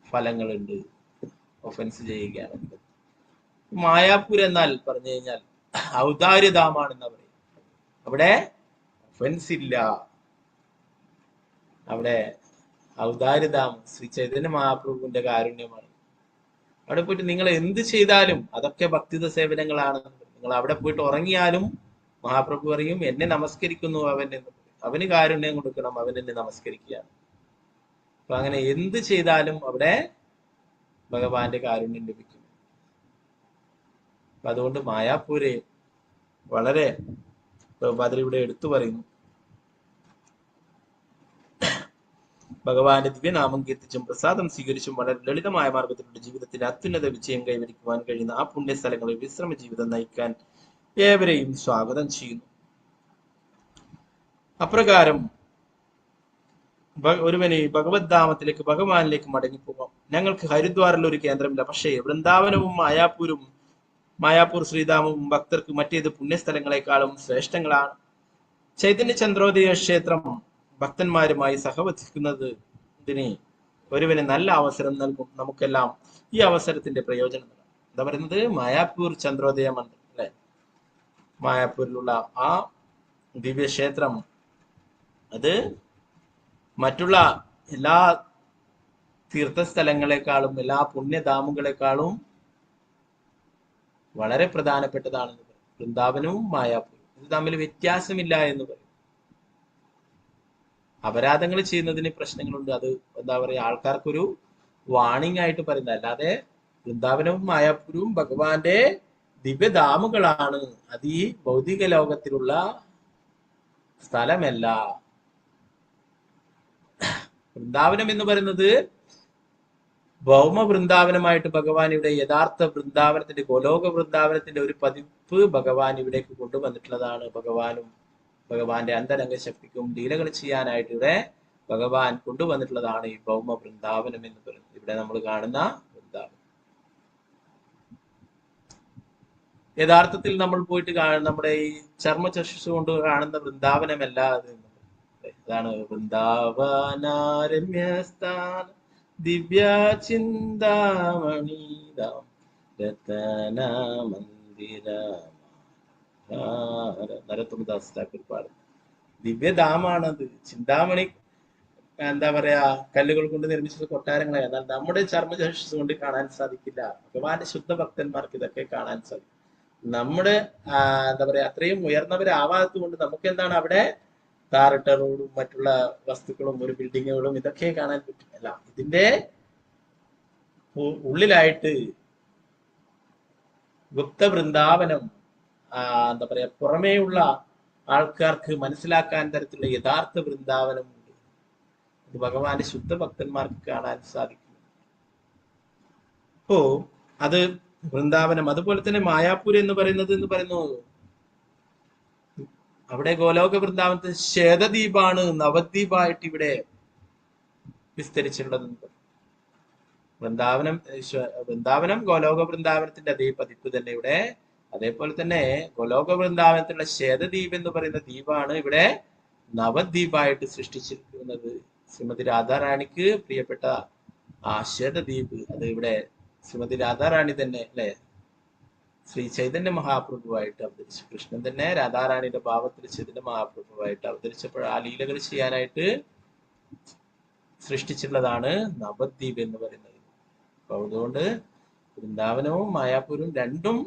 ഫലങ്ങളുണ്ട്. ഒഫൻസ് ചെയ്യുകയാണെങ്കിൽ. മായാപൂർ എന്നാൽ പറഞ്ഞു കഴിഞ്ഞാൽ ഔദാര്യധാമാണെന്നാ പറയും. അവിടെ ഒഫൻസ് ഇല്ല. അവിടെ ഔദാര്യധാമം ശ്രീ ചൈതന്യ മഹാപ്രഭുവിന്റെ കാരുണ്യമാണ്. അവിടെ പോയിട്ട് നിങ്ങൾ എന്ത് ചെയ്താലും അതൊക്കെ ഭക്തിത സേവനങ്ങളാണ്. നിങ്ങൾ അവിടെ പോയിട്ട് ഉറങ്ങിയാലും മഹാപ്രഭു പറയും, എന്നെ നമസ്കരിക്കുന്നു അവന് കാരുണ്യം കൊടുക്കണം, അവൻ എന്നെ നമസ്കരിക്കുകയാണ്. അപ്പൊ അങ്ങനെ എന്ത് ചെയ്താലും അവിടെ ഭഗവാന്റെ കാരുണ്യം ലഭിക്കും. അപ്പൊ അതുകൊണ്ട് മായാപൂരെ വളരെ പ്രഭുപാദർ ഇവിടെ എടുത്തു പറയുന്നു. ഭഗവാന്റെ ദിവ്യനാമം കീർത്തിച്ചും പ്രസാദം സ്വീകരിച്ചും വളരെ ലളിതമായ മാർഗത്തിലൂടെ ജീവിതത്തിന്റെ അത്യുന്നത വിജയം കൈവരിക്കുവാൻ കഴിയുന്ന ആ പുണ്യസ്ഥലങ്ങളിൽ വിശ്രമ ജീവിതം നയിക്കാൻ ഏവരെയും സ്വാഗതം ചെയ്യുന്നു. അപ്രകാരം ഒരുവന് ഭഗവത് ധാമത്തിലേക്ക് ഭഗവാനിലേക്ക് മടങ്ങിപ്പോകാം. ഞങ്ങൾക്ക് ഹരിദ്വാറിൽ ഒരു കേന്ദ്രമില്ല, പക്ഷേ വൃന്ദാവനവും മായാപൂർ ശ്രീധാമവും ഭക്തർക്ക് മറ്റേത് പുണ്യസ്ഥലങ്ങളെക്കാളും ശ്രേഷ്ഠങ്ങളാണ്. ചൈതന്യ ചന്ദ്രോദയ ക്ഷേത്രം ഭക്തന്മാരുമായി സഹവസിക്കുന്നതിന് ഒരുവന് നല്ല അവസരം നൽകും. നമുക്കെല്ലാം ഈ അവസരത്തിന്റെ പ്രയോജനം നൽകാം. എന്താ പറയുന്നത്? മായാപൂർ ചന്ദ്രോദയ മണ്ഡലം അല്ലെ? മായാപൂരിലുള്ള ആ ദിവ്യക്ഷേത്രം അത് മറ്റുള്ള എല്ലാ തീർത്ഥസ്ഥലങ്ങളെക്കാളും എല്ലാ പുണ്യധാമുകളെക്കാളും വളരെ പ്രധാനപ്പെട്ടതാണെന്ന് പറയും. വൃന്ദാവനവും മായാപൂരും ഇത് തമ്മിൽ വ്യത്യാസമില്ല എന്ന് പറയും. അപരാധങ്ങൾ ചെയ്യുന്നതിന് പ്രശ്നങ്ങളുണ്ട്. അത് എന്താ പറയാ, ആൾക്കാർക്കൊരു വാണിംഗ് ആയിട്ട് പറയുന്നത്. അല്ലാതെ വൃന്ദാവനവും മായാപൂരും ഭഗവാന്റെ ദിവ്യധാമുകളാണ്. അത് ഈ ഭൗതിക ലോകത്തിലുള്ള സ്ഥലമല്ല. വൃന്ദാവനം എന്ന് പറയുന്നത് ഭൗമ വൃന്ദാവനമായിട്ട് ഭഗവാൻ ഇവിടെ യഥാർത്ഥ വൃന്ദാവനത്തിന്റെ ഗോലോക വൃന്ദാവനത്തിന്റെ ഒരു പതിപ്പ് ഭഗവാൻ ഇവിടേക്ക് കൊണ്ടുവന്നിട്ടുള്ളതാണ്. ഭഗവാന്റെ അന്തരംഗ ശക്തിക്കും ലീലകൾ ചെയ്യാനായിട്ട് ഇവിടെ ഭഗവാൻ കൊണ്ടുവന്നിട്ടുള്ളതാണ് ഈ ഭൗമ വൃന്ദാവനം എന്ന് പറയുന്നത്. ഇവിടെ നമ്മൾ കാണുന്ന വൃന്ദാവനം യഥാർത്ഥത്തിൽ നമ്മൾ പോയിട്ട് നമ്മുടെ ഈ ചർമ്മ ചക്ഷുസ് കൊണ്ട് കാണുന്ന വൃന്ദാവനമല്ല അത്. അതാണ് വൃന്ദാവനാരമ്യസ്ഥാന ദിവ്യ ചിന്താമണീതാം രതന മന്ദിര നരത്തുമദാസ് ഠാക്കൂർ പാടും ദിവ്യധാമാണത്. ചിന്താമണി എന്താ പറയാ, കല്ലുകൾ കൊണ്ട് നിർമ്മിച്ച കൊട്ടാരങ്ങളെ. എന്നാൽ നമ്മുടെ ചർമ്മചക്ഷുസ് കൊണ്ട് കാണാൻ സാധിക്കില്ല. ഭഗവാന്റെ ശുദ്ധ ഭക്തന്മാർക്ക് ഇതൊക്കെ കാണാൻ സാധിക്കും. നമ്മുടെ എന്താ പറയാ, അത്രയും ഉയർന്നവരാവാത്തത് കൊണ്ട് നമുക്ക് എന്താണ് അവിടെ താറിട്ട റോഡും മറ്റുള്ള വസ്തുക്കളും ഒരു ബിൽഡിങ്ങുകളും ഇതൊക്കെ കാണാൻ പറ്റില്ല. ഇതിന്റെ ഉള്ളിലായിട്ട് ഗുപ്ത വൃന്ദാവനം എന്താ പറയാ, പുറമേയുള്ള ആൾക്കാർക്ക് മനസ്സിലാക്കാൻ തരത്തിലുള്ള യഥാർത്ഥ വൃന്ദാവനമുണ്ട്. ഇത് ഭഗവാന്റെ ശുദ്ധ ഭക്തന്മാർക്ക് കാണാൻ സാധിക്കും. അപ്പോ അത് വൃന്ദാവനം, അതുപോലെ തന്നെ മായാപുരം എന്ന് പറയുന്നു അവിടെ ഗോലോക വൃന്ദാവനത്തിൽ ശതദ്വീപാണ്, നവദ്വീപായിട്ട് ഇവിടെ വിസ്തരിച്ചിട്ടുള്ളത്. വൃന്ദാവനം ഗോലോക വൃന്ദാവനത്തിന്റെ അതേ പതിപ്പ് തന്നെ ഇവിടെ. അതേപോലെ തന്നെ ഗോലോക വൃന്ദാവനത്തിലുള്ള ശതദ്വീപ് എന്ന് പറയുന്ന ദ്വീപാണ് ഇവിടെ നവദ്വീപായിട്ട് സൃഷ്ടിച്ചിരിക്കുന്നത്. ശ്രീമതി രാധാറാണിക്ക് പ്രിയപ്പെട്ട ആ ശതദ്വീപ് അത് ഇവിടെ ശ്രീമതി രാധാറാണി തന്നെ അല്ലെ, ശ്രീ ചൈതന്യ മഹാപ്രഭുവായിട്ട് അവതരിച്ചു. കൃഷ്ണൻ തന്നെ രാധാറാണിയുടെ ഭാവത്തിൽ ചൈതന്യ മഹാപ്രഭുവായിട്ട് അവതരിച്ചപ്പോൾ ആ ലീലകൾ ചെയ്യാനായിട്ട് സൃഷ്ടിച്ചിട്ടുള്ളതാണ് നവദ്വീപ് എന്ന് പറയുന്നത്. അപ്പൊ അതുകൊണ്ട് വൃന്ദാവനവും മായാപുരവും രണ്ടും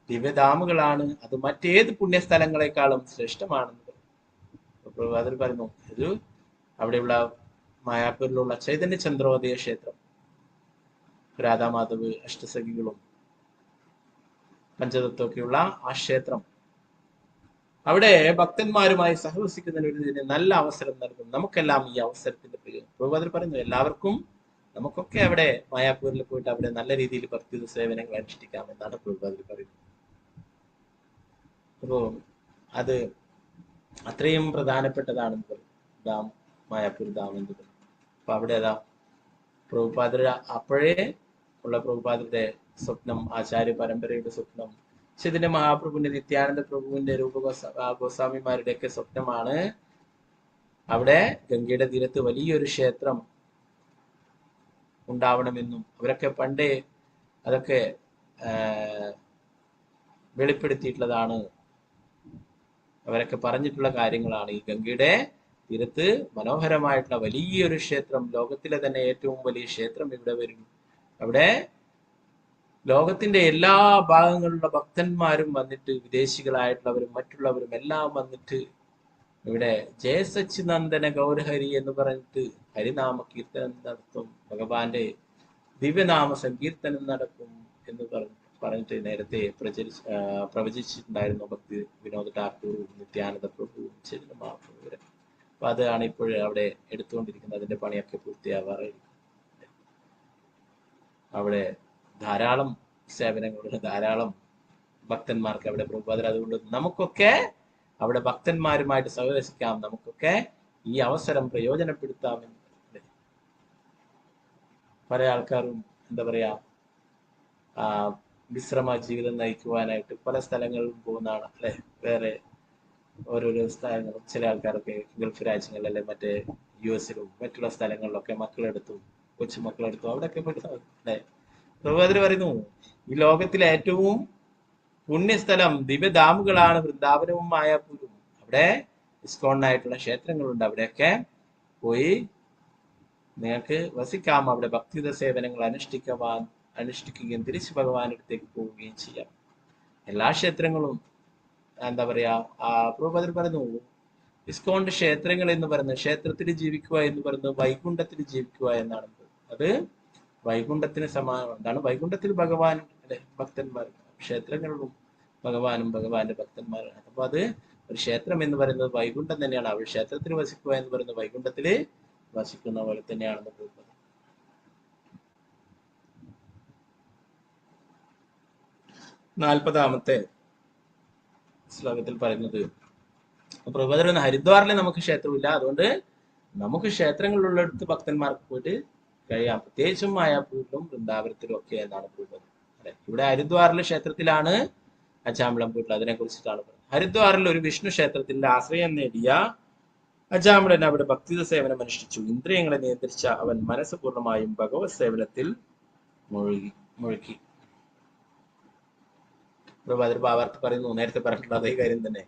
ദിവ്യധാമുകളാണ്. അത് മറ്റേത് പുണ്യസ്ഥലങ്ങളെക്കാളും ശ്രേഷ്ഠമാണെന്ന് അതിൽ പറയുന്നു. ഇത് അവിടെയുള്ള മായാപൂരിലുള്ള ചൈതന്യ ചന്ദ്രോദയ ക്ഷേത്രം, രാധാമാധവ് അഷ്ടസഖികളും പഞ്ചതത്വമൊക്കെയുള്ള ആ ക്ഷേത്രം, അവിടെ ഭക്തന്മാരുമായി സഹവസിക്കുന്നതിന് നല്ല അവസരം നൽകും. നമുക്കെല്ലാം ഈ അവസരത്തിന്റെ പ്രഭുപാദർ പറയുന്നു, എല്ലാവർക്കും നമുക്കൊക്കെ അവിടെ മായാപൂരിൽ പോയിട്ട് അവിടെ നല്ല രീതിയിൽ ഭക്തി സേവനങ്ങൾ അനുഷ്ഠിക്കാമെന്നാണ് പ്രഭുപാദർ പറയുന്നത്. അപ്പോ അത് അത്രയും പ്രധാനപ്പെട്ടതാണെന്ന് പറയും മായാപൂർ ധാം എന്ന് പറയും. അപ്പൊ അവിടെ പ്രഭുപാദർ അപ്പോഴേ ഉള്ള പ്രഭുപാദരുടെ സ്വപ്നം, ആചാര്യ പരമ്പരയുടെ സ്വപ്നം, ചൈതന്യ മഹാപ്രഭുവിന്റെ നിത്യാനന്ദ പ്രഭുവിന്റെ ഗോസ്വാമിമാരുടെ ഒക്കെ സ്വപ്നമാണ് അവിടെ ഗംഗയുടെ തീരത്ത് വലിയൊരു ക്ഷേത്രം ഉണ്ടാവണമെന്നും അവരൊക്കെ പണ്ടേ അതൊക്കെ വെളിപ്പെടുത്തിയിട്ടുള്ളതാണ്, അവരൊക്കെ പറഞ്ഞിട്ടുള്ള കാര്യങ്ങളാണ്. ഈ ഗംഗയുടെ തീരത്ത് മനോഹരമായിട്ടുള്ള വലിയൊരു ക്ഷേത്രം, ലോകത്തിലെ തന്നെ ഏറ്റവും വലിയ ക്ഷേത്രം ഇവിടെ വരും. അവിടെ ലോകത്തിന്റെ എല്ലാ ഭാഗങ്ങളിലുള്ള ഭക്തന്മാരും വന്നിട്ട്, വിദേശികളായിട്ടുള്ളവരും മറ്റുള്ളവരും എല്ലാം വന്നിട്ട് ഇവിടെ ജയസച്ചിനന്ദന ഗൗരഹരി എന്ന് പറഞ്ഞിട്ട് ഹരിനാമ കീർത്തനം നടത്തും, ഭഗവാന്റെ ദിവ്യനാമ സങ്കീർത്തനം നടക്കും എന്ന് പറഞ്ഞിട്ട് നേരത്തെ പ്രവചിച്ചിട്ടുണ്ടായിരുന്നു ഭക്തി വിനോദ് ഠാക്കൂറും നിത്യാനന്ദ പ്രഭുവും ചൈതന്യ മഹാപ്രഭുവും. അപ്പൊ അതാണ് ഇപ്പോൾ അവിടെ എടുത്തുകൊണ്ടിരിക്കുന്നത്. അതിന്റെ പണിയൊക്കെ പൂർത്തിയാവാറായിരിക്കും. അവിടെ ധാരാളം സേവനങ്ങളുള്ള ധാരാളം ഭക്തന്മാർക്ക് അവിടെ പ്രഭുപാദർ. അതുകൊണ്ട് നമുക്കൊക്കെ അവിടെ ഭക്തന്മാരുമായിട്ട് സഹവസിക്കാം, നമുക്കൊക്കെ ഈ അവസരം പ്രയോജനപ്പെടുത്താമെന്ന്. പല ആൾക്കാരും എന്താ പറയാ വിശ്രമ ജീവിതം നയിക്കുവാനായിട്ട് പല സ്ഥലങ്ങളിലും പോകുന്നതാണ് അല്ലെ, വേറെ ഓരോരോ സ്ഥലങ്ങളും. ചില ആൾക്കാരൊക്കെ ഗൾഫ് രാജ്യങ്ങളിൽ അല്ലെ മറ്റേ US-ലും മറ്റുള്ള സ്ഥലങ്ങളിലൊക്കെ മക്കളെടുത്തും കൊച്ചുമക്കളെടുത്തും അവിടെയൊക്കെ പോയിട്ട് അല്ലെ. പ്രഭുപാദർ പറയുന്നു, ഈ ലോകത്തിലെ ഏറ്റവും പുണ്യസ്ഥലം ദിവ്യധാമുകളാണ് വൃന്ദാവനവും മായാപൂരും. അവിടെ ഇസ്കോണിനായിട്ടുള്ള ക്ഷേത്രങ്ങളുണ്ട്, അവിടെയൊക്കെ പോയി നിങ്ങൾക്ക് വസിക്കാം, അവിടെ ഭക്തിയുത സേവനങ്ങൾ അനുഷ്ഠിക്കുകയും തിരിച്ച് ഭഗവാന്റെ അടുത്തേക്ക് പോവുകയും ചെയ്യാം. എല്ലാ ക്ഷേത്രങ്ങളും എന്താ പറയാ പ്രഭുപാദർ പറയുന്നു, ഇസ്കോണിന്റെ ക്ഷേത്രങ്ങൾ എന്ന് പറയുന്നത് ക്ഷേത്രത്തിൽ ജീവിക്കുക എന്ന് പറയുന്നത് വൈകുണ്ഠത്തിൽ ജീവിക്കുക എന്നാണ്. അത് വൈകുണ്ഠത്തിന് സമാനമാണ്. എന്താണ് വൈകുണ്ഠത്തിൽ ഭഗവാൻ അല്ലെ ഭക്തന്മാർ, ക്ഷേത്രങ്ങളിലും ഭഗവാനും ഭഗവാന്റെ ഭക്തന്മാരാണ്. അപ്പൊ അത് ഒരു ക്ഷേത്രം എന്ന് പറയുന്നത് വൈകുണ്ഠം തന്നെയാണ്. അവർ ക്ഷേത്രത്തിൽ വസിക്കുക എന്ന് പറയുന്നത് വൈകുണ്ഠത്തില് വസിക്കുന്ന പോലെ തന്നെയാണെന്ന് പറയുന്നത്. 40ാമത്തെ ശ്ലോകത്തിൽ പറയുന്നത്, പ്രഭുപാദർ ഹരിദ്വാറിൽ നമുക്ക് ക്ഷേത്രമില്ല, അതുകൊണ്ട് നമുക്ക് ക്ഷേത്രങ്ങളിലുള്ളിടത്ത് ഭക്തന്മാർക്ക് പോയിട്ട് കഴിയാം, പ്രത്യേകിച്ചും മായാപൂരിലും വൃന്ദാവനത്തിലും ഒക്കെ എന്നാണ് പ്രഭുപാദർ. അല്ലെ, ഇവിടെ ഹരിദ്വാറിലെ ക്ഷേത്രത്തിലാണ് അജാമിളം പോയിട്ടുള്ളത്. അതിനെ കുറിച്ചിട്ടാണ് പറയുന്നത്. ഹരിദ്വാറിൽ ഒരു വിഷ്ണു ക്ഷേത്രത്തിന്റെ ആശ്രയം നേടിയ അജാമിളൻ അവിടെ ഭക്തിത സേവനം അനുഷ്ഠിച്ചു. ഇന്ദ്രിയങ്ങളെ നിയന്ത്രിച്ച അവൻ മനസ്സ് പൂർണ്ണമായും ഭഗവത് സേവനത്തിൽ മുഴുകി. പ്രഭുപാദർ ഭാവാർത്ഥ പറയുന്നു, നേരത്തെ പറഞ്ഞിട്ടുള്ള അതേ കാര്യം തന്നെ.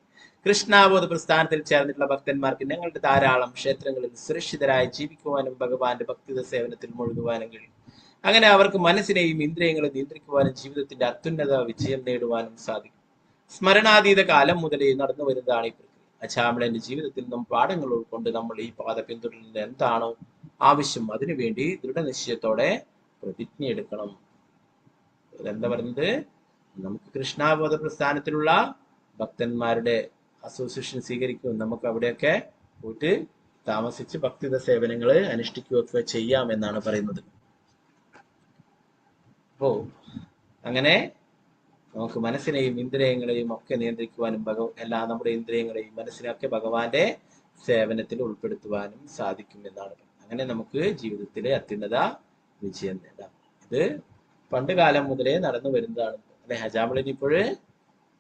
കൃഷ്ണാബോധ പ്രസ്ഥാനത്തിൽ ചേർന്നിട്ടുള്ള ഭക്തന്മാർക്ക് ഞങ്ങളുടെ ധാരാളം ക്ഷേത്രങ്ങളിൽ സുരക്ഷിതരായി ജീവിക്കുവാനും ഭഗവാന്റെ ഭക്തിത സേവനത്തിൽ മുഴുകുവാനും കഴിയും. അങ്ങനെ അവർക്ക് മനസ്സിനെയും ഇന്ദ്രിയങ്ങളെ നിയന്ത്രിക്കുവാനും ജീവിതത്തിന്റെ അത്യുന്നത വിജയം നേടുവാനും സാധിക്കും. സ്മരണാതീത കാലം മുതലേ നടന്നു വരുന്നതാണ് ഈ പ്രക്രിയ. അജാമിളന്റെ ജീവിതത്തിൽ നിന്നും പാഠങ്ങൾ ഉൾക്കൊണ്ട് നമ്മൾ ഈ പാത പിന്തുടരുന്നത് എന്താണോ ആവശ്യം, അതിനുവേണ്ടി ദൃഢനിശ്ചയത്തോടെ പ്രതിജ്ഞ എടുക്കണം. എന്താ പറയുന്നത്, നമുക്ക് കൃഷ്ണാബോധ പ്രസ്ഥാനത്തിലുള്ള ഭക്തന്മാരുടെ അസോസിയേഷൻ സ്വീകരിക്കും, നമുക്ക് അവിടെയൊക്കെ പോയിട്ട് താമസിച്ച് ഭക്തിത സേവനങ്ങൾ അനുഷ്ഠിക്കുകയൊക്കെ ചെയ്യാം എന്നാണ് പറയുന്നത്. അപ്പോ അങ്ങനെ നമുക്ക് മനസ്സിനെയും ഇന്ദ്രിയങ്ങളെയും ഒക്കെ നിയന്ത്രിക്കുവാനും എല്ലാ നമ്മുടെ ഇന്ദ്രിയങ്ങളെയും മനസ്സിനെയൊക്കെ ഭഗവാന്റെ സേവനത്തിൽ ഉൾപ്പെടുത്തുവാനും സാധിക്കും എന്നാണ്. അങ്ങനെ നമുക്ക് ജീവിതത്തിലെ അത്യുന്നത വിജയം നേടാം. ഇത് പണ്ട് കാലം മുതലേ നടന്നു വരുന്നതാണ് അല്ലെ. ഹജാമളിന് ഇപ്പോഴ്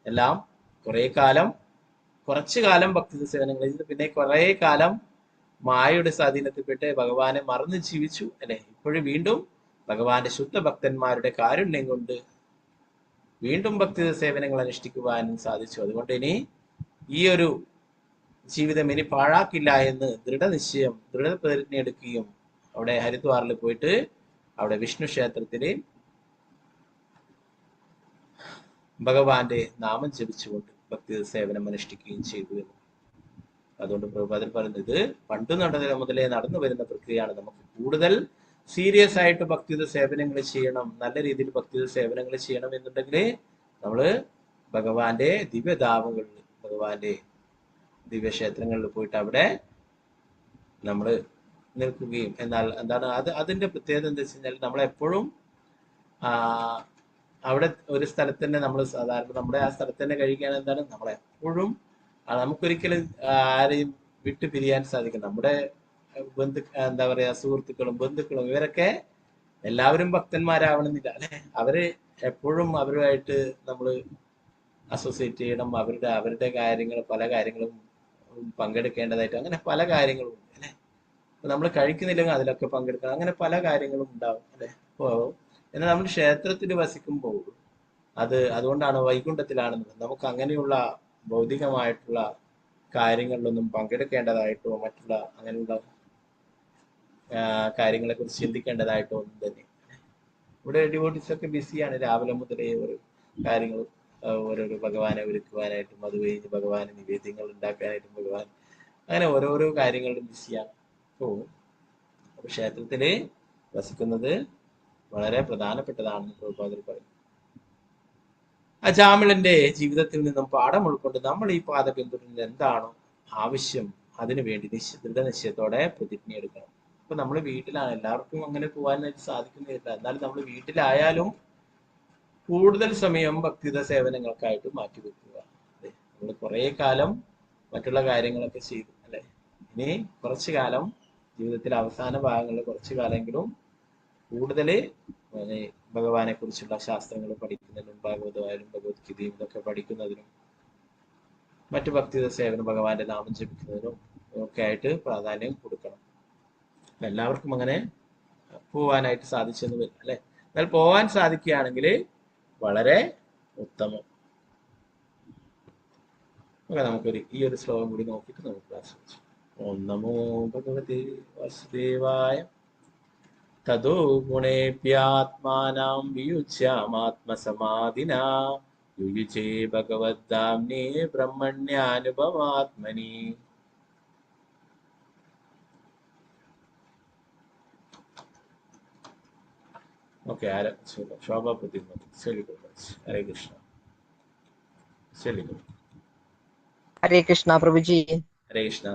എല്ലാം കുറച്ചു കാലം ഭക്തി സേവനങ്ങളിൽ പിന്നെ കുറെ കാലം മായയുടെ സ്വാധീനത്തിൽപ്പെട്ട് ഭഗവാനെ മറന്ന് ജീവിച്ചു അല്ലെ. ഇപ്പോഴും വീണ്ടും ഭഗവാന്റെ ശുദ്ധ ഭക്തന്മാരുടെ കാരുണ്യം കൊണ്ട് വീണ്ടും ഭക്തി സേവനങ്ങൾ അനുഷ്ഠിക്കുവാനും സാധിച്ചു. അതുകൊണ്ട് ഇനി ഈ ഒരു ജീവിതം ഇനി പാഴാക്കില്ല എന്ന് ദൃഢപ്രതിജ്ഞ എടുക്കുകയും അവിടെ ഹരിദ്വാറിൽ പോയിട്ട് അവിടെ വിഷ്ണു ക്ഷേത്രത്തില് ഭഗവാന്റെ നാമം ജപിച്ചുകൊണ്ട് ഭക്തി സേവനം അനുഷ്ഠിക്കുകയും ചെയ്തു എന്ന്. അതുകൊണ്ട് പ്രഭുപാദൻ പറയുന്നത് പണ്ട് മുതലേ നടന്നു വരുന്ന പ്രക്രിയയാണ്. നമുക്ക് കൂടുതൽ സീരിയസ് ആയിട്ട് ഭക്തിയുത സേവനങ്ങൾ ചെയ്യണം, നല്ല രീതിയിൽ ഭക്തിയുത സേവനങ്ങൾ ചെയ്യണം എന്നുണ്ടെങ്കിൽ നമ്മള് ഭഗവാന്റെ ദിവ്യധാമങ്ങളിൽ ഭഗവാന്റെ ദിവ്യക്ഷേത്രങ്ങളിൽ പോയിട്ട് അവിടെ നമ്മൾ നിൽക്കുകയും. എന്നാൽ എന്താണ് അതിന്റെ പ്രത്യേകത എന്താ വെച്ച് കഴിഞ്ഞാൽ നമ്മളെപ്പോഴും അവിടെ ഒരു സ്ഥലത്ത് തന്നെ നമ്മൾ സാധാരണ നമ്മുടെ ആ സ്ഥലത്ത് തന്നെ കഴിക്കുകയാണ്. എന്താണ് നമ്മളെപ്പോഴും നമുക്കൊരിക്കലും ആരെയും വിട്ടു പിരിയാൻ സാധിക്കും. നമ്മുടെ എന്താ പറയാ സുഹൃത്തുക്കളും ബന്ധുക്കളും ഇവരൊക്കെ എല്ലാവരും ഭക്തന്മാരാവണമെന്നില്ല അല്ലെ. അവര് എപ്പോഴും അവരുമായിട്ട് നമ്മൾ അസോസിയേറ്റ് ചെയ്യണം. അവരുടെ കാര്യങ്ങൾ പല കാര്യങ്ങളും പങ്കെടുക്കേണ്ടതായിട്ട് അങ്ങനെ പല കാര്യങ്ങളും അല്ലെ. നമ്മൾ കഴിക്കുന്നില്ലെങ്കിൽ അതിലൊക്കെ പങ്കെടുക്കണം. അങ്ങനെ പല കാര്യങ്ങളും ഉണ്ടാവും അല്ലെ. അപ്പോ എന്നാൽ നമ്മൾ ക്ഷേത്രത്തിൽ വസിക്കുമ്പോൾ അതുകൊണ്ടാണ് വൈകുണ്ഠത്തിലാണെന്ന് നമുക്ക് അങ്ങനെയുള്ള ഭൗതികമായിട്ടുള്ള കാര്യങ്ങളിലൊന്നും പങ്കെടുക്കേണ്ടതായിട്ടോ മറ്റുള്ള അങ്ങനെയുള്ള കാര്യങ്ങളെ കുറിച്ച് ചിന്തിക്കേണ്ടതായിട്ടോ ഒന്നും തന്നെ. ഇവിടെ ഡിവോട്ടീസ് ഒക്കെ ബിസിയാണ്. രാവിലെ മുതലേ ഓരോ കാര്യങ്ങൾ ഓരോരോ ഭഗവാനെ ഒരുക്കുവാനായിട്ടും അത് കഴിഞ്ഞ് ഭഗവാന് നിവേദ്യങ്ങൾ ഉണ്ടാക്കാനായിട്ടും ഭഗവാൻ അങ്ങനെ ഓരോരോ കാര്യങ്ങളിലും ബിസിയാണ്. അപ്പോൾ ക്ഷേത്രത്തില് വസിക്കുന്നത് വളരെ പ്രധാനപ്പെട്ടതാണെന്ന് പ്രഭുപാദർ പറയും. അജാമിളന്റെ ജീവിതത്തിൽ നിന്നും പാഠം ഉൾക്കൊണ്ട് നമ്മൾ ഈ പാത പിന്തുടരുന്നത് എന്താണോ ആവശ്യം അതിനുവേണ്ടി ദൃഢനിശ്ചയത്തോടെ പ്രതിജ്ഞ എടുക്കണം. ഇപ്പൊ നമ്മൾ വീട്ടിലാണ്, എല്ലാവർക്കും അങ്ങനെ പോകാനായിട്ട് സാധിക്കുന്നില്ല. എന്നാലും നമ്മൾ വീട്ടിലായാലും കൂടുതൽ സമയം ഭക്തിയുത സേവനങ്ങൾക്കായിട്ട് മാറ്റിവെക്കുക. അല്ലെ, നമ്മൾ കുറെ കാലം മറ്റുള്ള കാര്യങ്ങളൊക്കെ ചെയ്തു അല്ലെ. ഇനി കുറച്ചു കാലം ജീവിതത്തിലെ അവസാന ഭാഗങ്ങളിൽ കുറച്ചു കാലമെങ്കിലും കൂടുതൽ ഭഗവാനെ കുറിച്ചുള്ള ശാസ്ത്രങ്ങൾ പഠിക്കുന്നതിനും ഭാഗവതമായാലും ഭഗവത്ഗീതയും ഇതൊക്കെ പഠിക്കുന്നതിനും മറ്റു ഭക്തിയുത സേവനം ഭഗവാന്റെ നാമം ജപിക്കുന്നതിനും ഒക്കെ ആയിട്ട് പ്രാധാന്യം കൊടുക്കണം. എല്ലാവർക്കും അങ്ങനെ പോവാനായിട്ട് സാധിച്ചെന്ന് വരും അല്ലെ. എന്നാൽ പോവാൻ സാധിക്കുകയാണെങ്കിൽ വളരെ ഉത്തമം. നമുക്കൊരു ഈ ഒരു ശ്ലോകം കൂടി നോക്കിയിട്ട് നമുക്ക് ആസ്വദിച്ചു. ഓം നമോ ഭഗവതേ വാസുദേവായ തദോ ഗുണേഭ്യാത്മാനാം വിയുജ്യാമാത്മസമാധിനാ യുയുജേ ഭഗവദ്ധാമ്നേ ബ്രഹ്മണ്യാനുഭവാത്മനി. ഓക്കെ, ശോഭാ പ്രതിമതി ഹരേ കൃഷ്ണ. हरे कृष्णा प्रभु जी। हरे कृष्णा।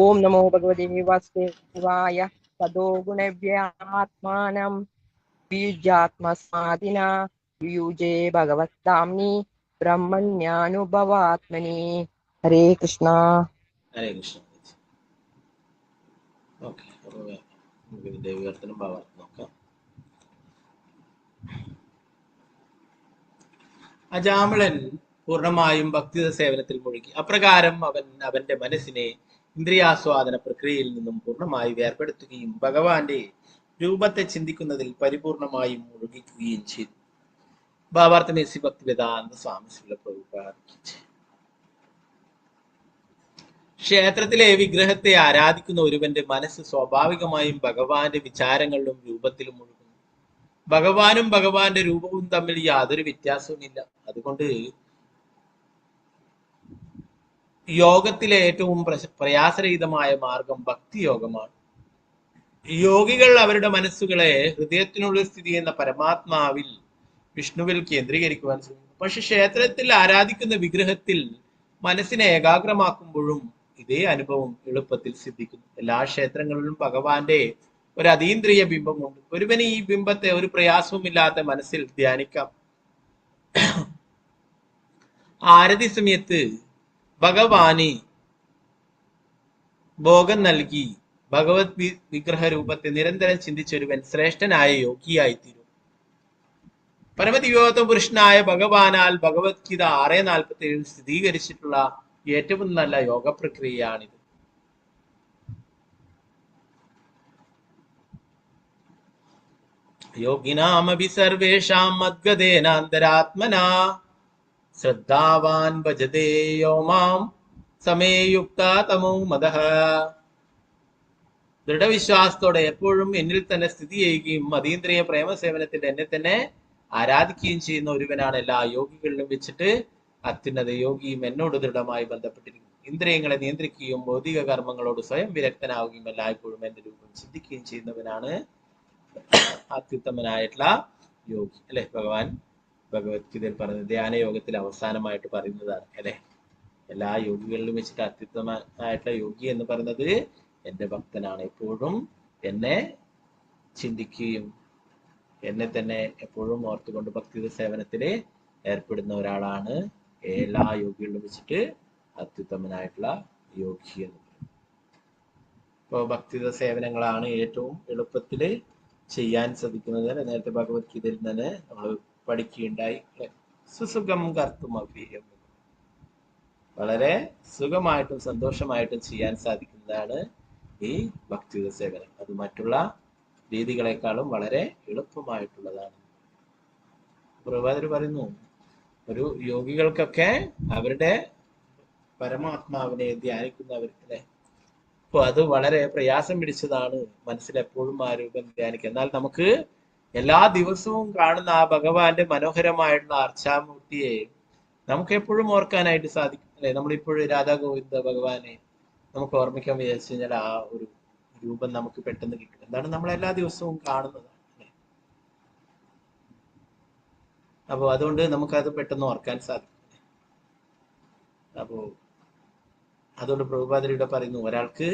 ओम नमो भगवते वासुदेवाय तदो गुणव्यात्मानं बीजात्मस्मादिना युयुजे भगवत्ताम्नि ब्रह्मण्यानुभवात्मनि। हरे कृष्णा। हरे कृष्णा. ഓക്കെ, അപ്പോൾ നമുക്ക് ദേവീകർത്തനം ഭാവാർത്ഥം നോക്കാം. അജാമിളൻ പൂർണ്ണമായും ഭക്തിയുത സേവനത്തിൽ മുഴുകി. അപ്രകാരം അവന്റെ മനസ്സിനെ ഇന്ദ്രിയാസ്വാദന പ്രക്രിയയിൽ നിന്നും പൂർണ്ണമായി വേർപെടുത്തുകയും ഭഗവാന്റെ രൂപത്തെ ചിന്തിക്കുന്നതിൽ പരിപൂർണമായും മുഴുകിക്കുകയും ചെയ്തു. ഭാവാർത്ഥം എസി ഭക്തിവേദാന്ത സ്വാമി ശ്രീല പ്രഭുപാദ. ക്ഷേത്രത്തിലെ വിഗ്രഹത്തെ ആരാധിക്കുന്ന ഒരുവന്റെ മനസ്സ് സ്വാഭാവികമായും ഭഗവാന്റെ വിചാരങ്ങളിലും രൂപത്തിലും മുഴുകുന്നു. ഭഗവാനും ഭഗവാന്റെ രൂപവും തമ്മിൽ യാതൊരു വ്യത്യാസവുമില്ല. അതുകൊണ്ട് യോഗത്തിലെ ഏറ്റവും പ്രയാസരഹിതമായ മാർഗം ഭക്തിയോഗമാണ്. യോഗികൾ അവരുടെ മനസ്സുകളെ ഹൃദയത്തിനുള്ളിൽ സ്ഥിതി ചെയ്യുന്ന പരമാത്മാവിൽ വിഷ്ണുവിൽ കേന്ദ്രീകരിക്കുവാൻ ശ്രമിക്കുന്നു. പക്ഷെ ക്ഷേത്രത്തിൽ ആരാധിക്കുന്ന വിഗ്രഹത്തിൽ മനസ്സിനെ ഏകാഗ്രമാക്കുമ്പോഴും ഇതേ അനുഭവം എളുപ്പത്തിൽ സിദ്ധിക്കുന്നു. എല്ലാ ക്ഷേത്രങ്ങളിലും ഭഗവാന്റെ ഒരു അതീന്ദ്രിയ ബിംബമുണ്ട്. ഒരുവന് ഈ ബിംബത്തെ ഒരു പ്രയാസവുമില്ലാത്ത മനസ്സിൽ ധ്യാനിക്കാം. ആരതി സമയത്ത് ഭഗവാന് ഭോഗം നൽകി ഭഗവത് വിഗ്രഹ രൂപത്തെ നിരന്തരം ചിന്തിച്ചൊരുവൻ ശ്രേഷ്ഠനായ യോഗിയായിത്തീരും. പരമദിവ്യോത്തമ പുരുഷനായ ഭഗവാനാൽ ഭഗവത്ഗീത 6:47 സ്ഥിരീകരിച്ചിട്ടുള്ള ഏറ്റവും നല്ല യോഗ പ്രക്രിയയാണിത്. യോഗിനാമഭി സർവേഷാം മദ്ഗതേനാന്തരാത്മനാ ശ്രദ്ധാവാൻ ഭജതേ യോ മാം സമേയുക്താ തമോ മദഃ. ദൃഢവിശ്വാസത്തോടെ എപ്പോഴും എന്നിൽ തന്നെ സ്ഥിതി ചെയ്യുകയും അതീന്ദ്രിയ പ്രേമസേവനത്തിൽ എന്നെ തന്നെ ആരാധിക്കുകയും ചെയ്യുന്ന ഒരുവനാണ് എല്ലാ യോഗികളിലും വെച്ചിട്ട് അത്യുന്നത യോഗിയും എന്നോട് ദൃഢമായി ബന്ധപ്പെട്ടിരിക്കുന്നു. ഇന്ദ്രിയങ്ങളെ നിയന്ത്രിക്കുകയും ഭൗതിക കർമ്മങ്ങളോട് സ്വയം വിരക്തനാവുകയും എല്ലായ്പ്പോഴും എന്റെ രൂപം ചിന്തിക്കുകയും ചെയ്യുന്നവനാണ് അത്യുത്തമനായിട്ടുള്ള യോഗി. അല്ലെ, ഭഗവാൻ ഭഗവത്ഗീതയിൽ പറയുന്നത് ധ്യാന യോഗത്തിൽ അവസാനമായിട്ട് പറയുന്നതാണ്. അല്ലെ, എല്ലാ യോഗികളിലും വെച്ചിട്ട് അത്യുത്തമനായിട്ടുള്ള യോഗി എന്ന് പറയുന്നത് എന്റെ ഭക്തനാണ്, എപ്പോഴും എന്നെ ചിന്തിക്കുകയും എന്നെ തന്നെ എപ്പോഴും ഓർത്തുകൊണ്ട് ഭക്തിയുടെ സേവനത്തില് ഏർപ്പെടുന്ന ഒരാളാണ് എല്ലാ യോഗികളിലും വെച്ചിട്ട് അത്യുത്തമനായിട്ടുള്ള യോഗി എന്ന് പറയുന്നത്. ഇപ്പോൾ ഭക്തിയുടെ സേവനങ്ങളാണ് ഏറ്റവും എളുപ്പത്തില് ചെയ്യാൻ സാധിക്കുന്നത്. നേരത്തെ ഭഗവത്ഗീതയിൽ തന്നെ നമ്മൾ പഠിക്കുകയുണ്ടായി. സുസുഖം കർത്തും അവ്യയം, വളരെ സുഖമായിട്ടും സന്തോഷമായിട്ടും ചെയ്യാൻ സാധിക്കുന്നതാണ് ഈ ഭക്തിയുടെ സേവനം. അത് മറ്റുള്ള രീതികളെക്കാളും വളരെ എളുപ്പമായിട്ടുള്ളതാണ്. പ്രഭാതർ പറയുന്നു, ഒരു യോഗികൾക്കൊക്കെ അവരുടെ പരമാത്മാവിനെ ധ്യാനിക്കുന്നവർക്ക് അപ്പൊ അത് വളരെ പ്രയാസം പിടിച്ചതാണ് മനസ്സിലെപ്പോഴും ആ രൂപം ധ്യാനിക്കുക. എന്നാൽ നമുക്ക് എല്ലാ ദിവസവും കാണുന്ന ആ ഭഗവാന്റെ മനോഹരമായിട്ടുള്ള അർച്ചാമൂർത്തിയെ നമുക്ക് എപ്പോഴും ഓർക്കാനായിട്ട് സാധിക്കും. അല്ലെ, നമ്മളിപ്പോഴും രാധാ ഗോവിന്ദ ഭഗവാനെ നമുക്ക് ഓർമ്മിക്കാൻ വിചാരിച്ചു കഴിഞ്ഞാൽ ആ ഒരു രൂപം നമുക്ക് പെട്ടെന്ന് കിട്ടും. എന്താണ്, നമ്മൾ എല്ലാ ദിവസവും കാണുന്നതാണ്. അപ്പൊ അതുകൊണ്ട് നമുക്കത് പെട്ടെന്ന് ഓർക്കാൻ സാധിക്കും. അപ്പോ അതുകൊണ്ട് പ്രഭുപാദരിയുടെ പറയുന്നു, ഒരാൾക്ക്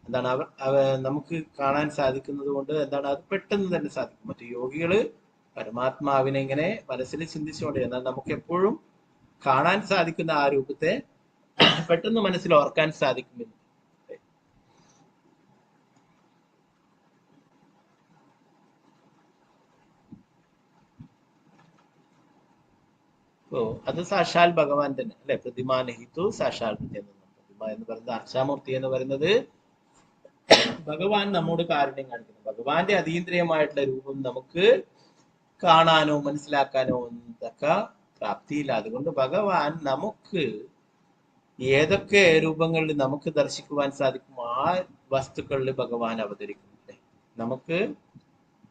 എന്താണ് നമുക്ക് കാണാൻ സാധിക്കുന്നത് കൊണ്ട് എന്താണ് അത് പെട്ടെന്ന് തന്നെ സാധിക്കും. മറ്റു യോഗികള് പരമാത്മാവിനെ ഇങ്ങനെ മനസ്സിൽ ചിന്തിച്ചുകൊണ്ട്, എന്നാൽ നമുക്ക് എപ്പോഴും കാണാൻ സാധിക്കുന്ന ആ രൂപത്തെ പെട്ടെന്ന് മനസ്സിൽ ഓർക്കാൻ സാധിക്കുമെന്ന്. ഓ, അത് സാക്ഷാൽ ഭഗവാൻ തന്നെ അല്ലെ. പ്രതിമാനഹിത്തു സാക്ഷാൽ പ്രതിമ എന്ന് പറയുന്നത് അർച്ചാമൂർത്തി എന്ന് പറയുന്നത് ഭഗവാൻ നമ്മോട് കാരുണ്യം കാണിക്കുന്നു. ഭഗവാന്റെ അതീന്ദ്രിയമായിട്ടുള്ള രൂപം നമുക്ക് കാണാനോ മനസ്സിലാക്കാനോ എന്തൊക്കെ പ്രാപ്തിയില്ല. അതുകൊണ്ട് ഭഗവാൻ നമുക്ക് ഏതൊക്കെ രൂപങ്ങളിൽ നമുക്ക് ദർശിക്കുവാൻ സാധിക്കും ആ വസ്തുക്കളിൽ ഭഗവാൻ അവതരിക്കുന്നില്ലേ. നമുക്ക്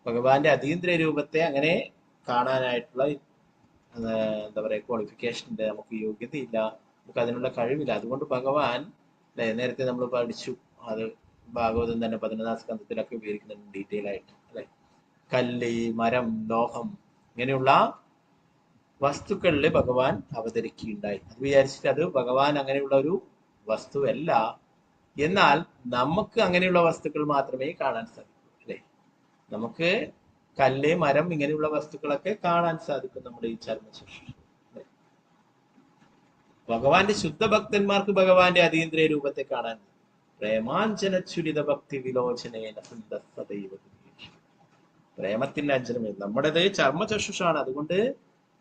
ഭഗവാന്റെ അതീന്ദ്രിയ രൂപത്തെ അങ്ങനെ കാണാനായിട്ടുള്ള എന്താ പറയുക ക്വാളിഫിക്കേഷൻ്റെ നമുക്ക് യോഗ്യതയില്ല, നമുക്ക് അതിനുള്ള കഴിവില്ല. അതുകൊണ്ട് ഭഗവാൻ അല്ലെ, നേരത്തെ നമ്മൾ പഠിച്ചു, അത് ഭാഗവതം തന്നെ 11ാം സ്കന്ധത്തിലൊക്കെ ഉപയോഗിക്കുന്നുണ്ട് ഡീറ്റെയിൽ ആയിട്ട്. അല്ലെ, കല്ല്, മരം, ലോഹം ഇങ്ങനെയുള്ള വസ്തുക്കളിൽ ഭഗവാൻ അവതരിക്കുകയുണ്ടായി. അത് വിചാരിച്ചിട്ട് അത് ഭഗവാൻ അങ്ങനെയുള്ള ഒരു വസ്തുവല്ല, എന്നാൽ നമുക്ക് അങ്ങനെയുള്ള വസ്തുക്കൾ മാത്രമേ കാണാൻ സാധിക്കൂ. അല്ലെ, നമുക്ക് കല്ല്, മരം ഇങ്ങനെയുള്ള വസ്തുക്കളൊക്കെ കാണാൻ സാധിക്കും നമ്മുടെ ഈ ചർമ്മചക്ഷു. ഭഗവാന്റെ ശുദ്ധ ഭക്തന്മാർക്ക് ഭഗവാന്റെ അതീന്ദ്രിയ രൂപത്തെ കാണാൻ പ്രേമാഞ്ജന ചുരിത ഭക്തി വിലോചനേന സദൈവ. പ്രേമത്തിന്റെ അഞ്ജനമേ നമ്മുടേത് ചർമ്മചക്ഷുഷാണ്. അതുകൊണ്ട്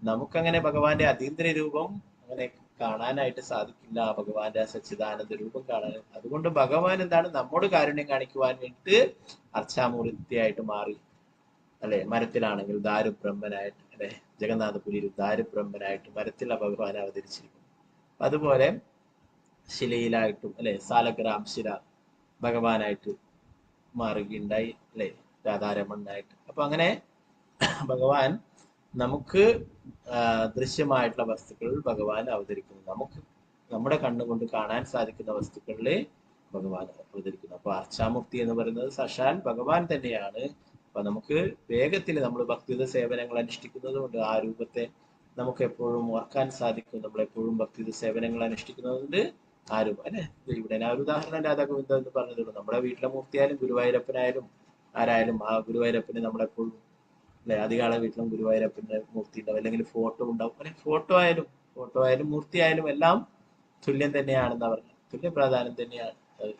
നമുക്കങ്ങനെ ഭഗവാന്റെ അതീന്ദ്രിയ രൂപം അങ്ങനെ കാണാനായിട്ട് സാധിക്കില്ല, ഭഗവാന്റെ സച്ചിദാനന്ദ രൂപം കാണാൻ. അതുകൊണ്ട് ഭഗവാൻ എന്താണ് നമ്മോട് കാരുണ്യം കാണിക്കുവാൻ വേണ്ടിയിട്ട് അർച്ചാമൂർത്തിയായിട്ട് മാറി. അല്ലെ, മരത്തിലാണെങ്കിൽ ദാരുബ്രഹ്മനായിട്ട്, അല്ലെ, ജഗന്നാഥപുരിയിൽ ദാരുബ്രഹ്മനായിട്ട് മരത്തിൽ ഭഗവാൻ അവതരിച്ചിരിക്കുന്നു. അതുപോലെ ശിലയിലായിട്ടും അല്ലെ സാലഗ്രാം ശില ഭഗവാനായിട്ട് മാറുകയുണ്ടായി. അല്ലെ, രാധാരമണ്ണായിട്ട്. അപ്പൊ അങ്ങനെ ഭഗവാൻ നമുക്ക് ദൃശ്യമായിട്ടുള്ള വസ്തുക്കളിൽ ഭഗവാൻ അവതരിക്കുന്നു. നമുക്ക് നമ്മുടെ കണ്ണുകൊണ്ട് കാണാൻ സാധിക്കുന്ന വസ്തുക്കളിൽ ഭഗവാൻ അവതരിക്കുന്നു. അപ്പൊ അർച്ചാമൂർത്തി എന്ന് പറയുന്നത് സാക്ഷാൽ ഭഗവാൻ തന്നെയാണ്. അപ്പൊ നമുക്ക് വേഗത്തിൽ നമ്മൾ ഭക്തിയുടെ സേവനങ്ങൾ അനുഷ്ഠിക്കുന്നത് കൊണ്ട് ആ രൂപത്തെ നമുക്ക് എപ്പോഴും ഓർക്കാൻ സാധിക്കും. നമ്മളെപ്പോഴും ഭക്തിയുടെ സേവനങ്ങൾ അനുഷ്ഠിക്കുന്നതുകൊണ്ട് ആ രൂപം അല്ലെ. ഇവിടെ ഞാൻ ഒരു ഉദാഹരണം രാധാഗോവിന്ദ എന്ന് പറഞ്ഞതുള്ളൂ. നമ്മുടെ വീട്ടിലെ മൂർത്തിയായാലും ഗുരുവായൂരപ്പനായാലും ആരായാലും ആ ഗുരുവായൂരപ്പന് നമ്മളെപ്പോഴും അല്ലെ, അധികാളെ വീട്ടിലും ഗുരുവായൂരപ്പന്റെ മൂർത്തി ഉണ്ടാവും, അല്ലെങ്കിൽ ഫോട്ടോ ഉണ്ടാവും. അല്ലെ, ഫോട്ടോ ആയാലും മൂർത്തി ആയാലും എല്ലാം തുല്യം തന്നെയാണെന്ന് പറഞ്ഞു. തുല്യ പ്രാധാന്യം തന്നെയാണ്, അത്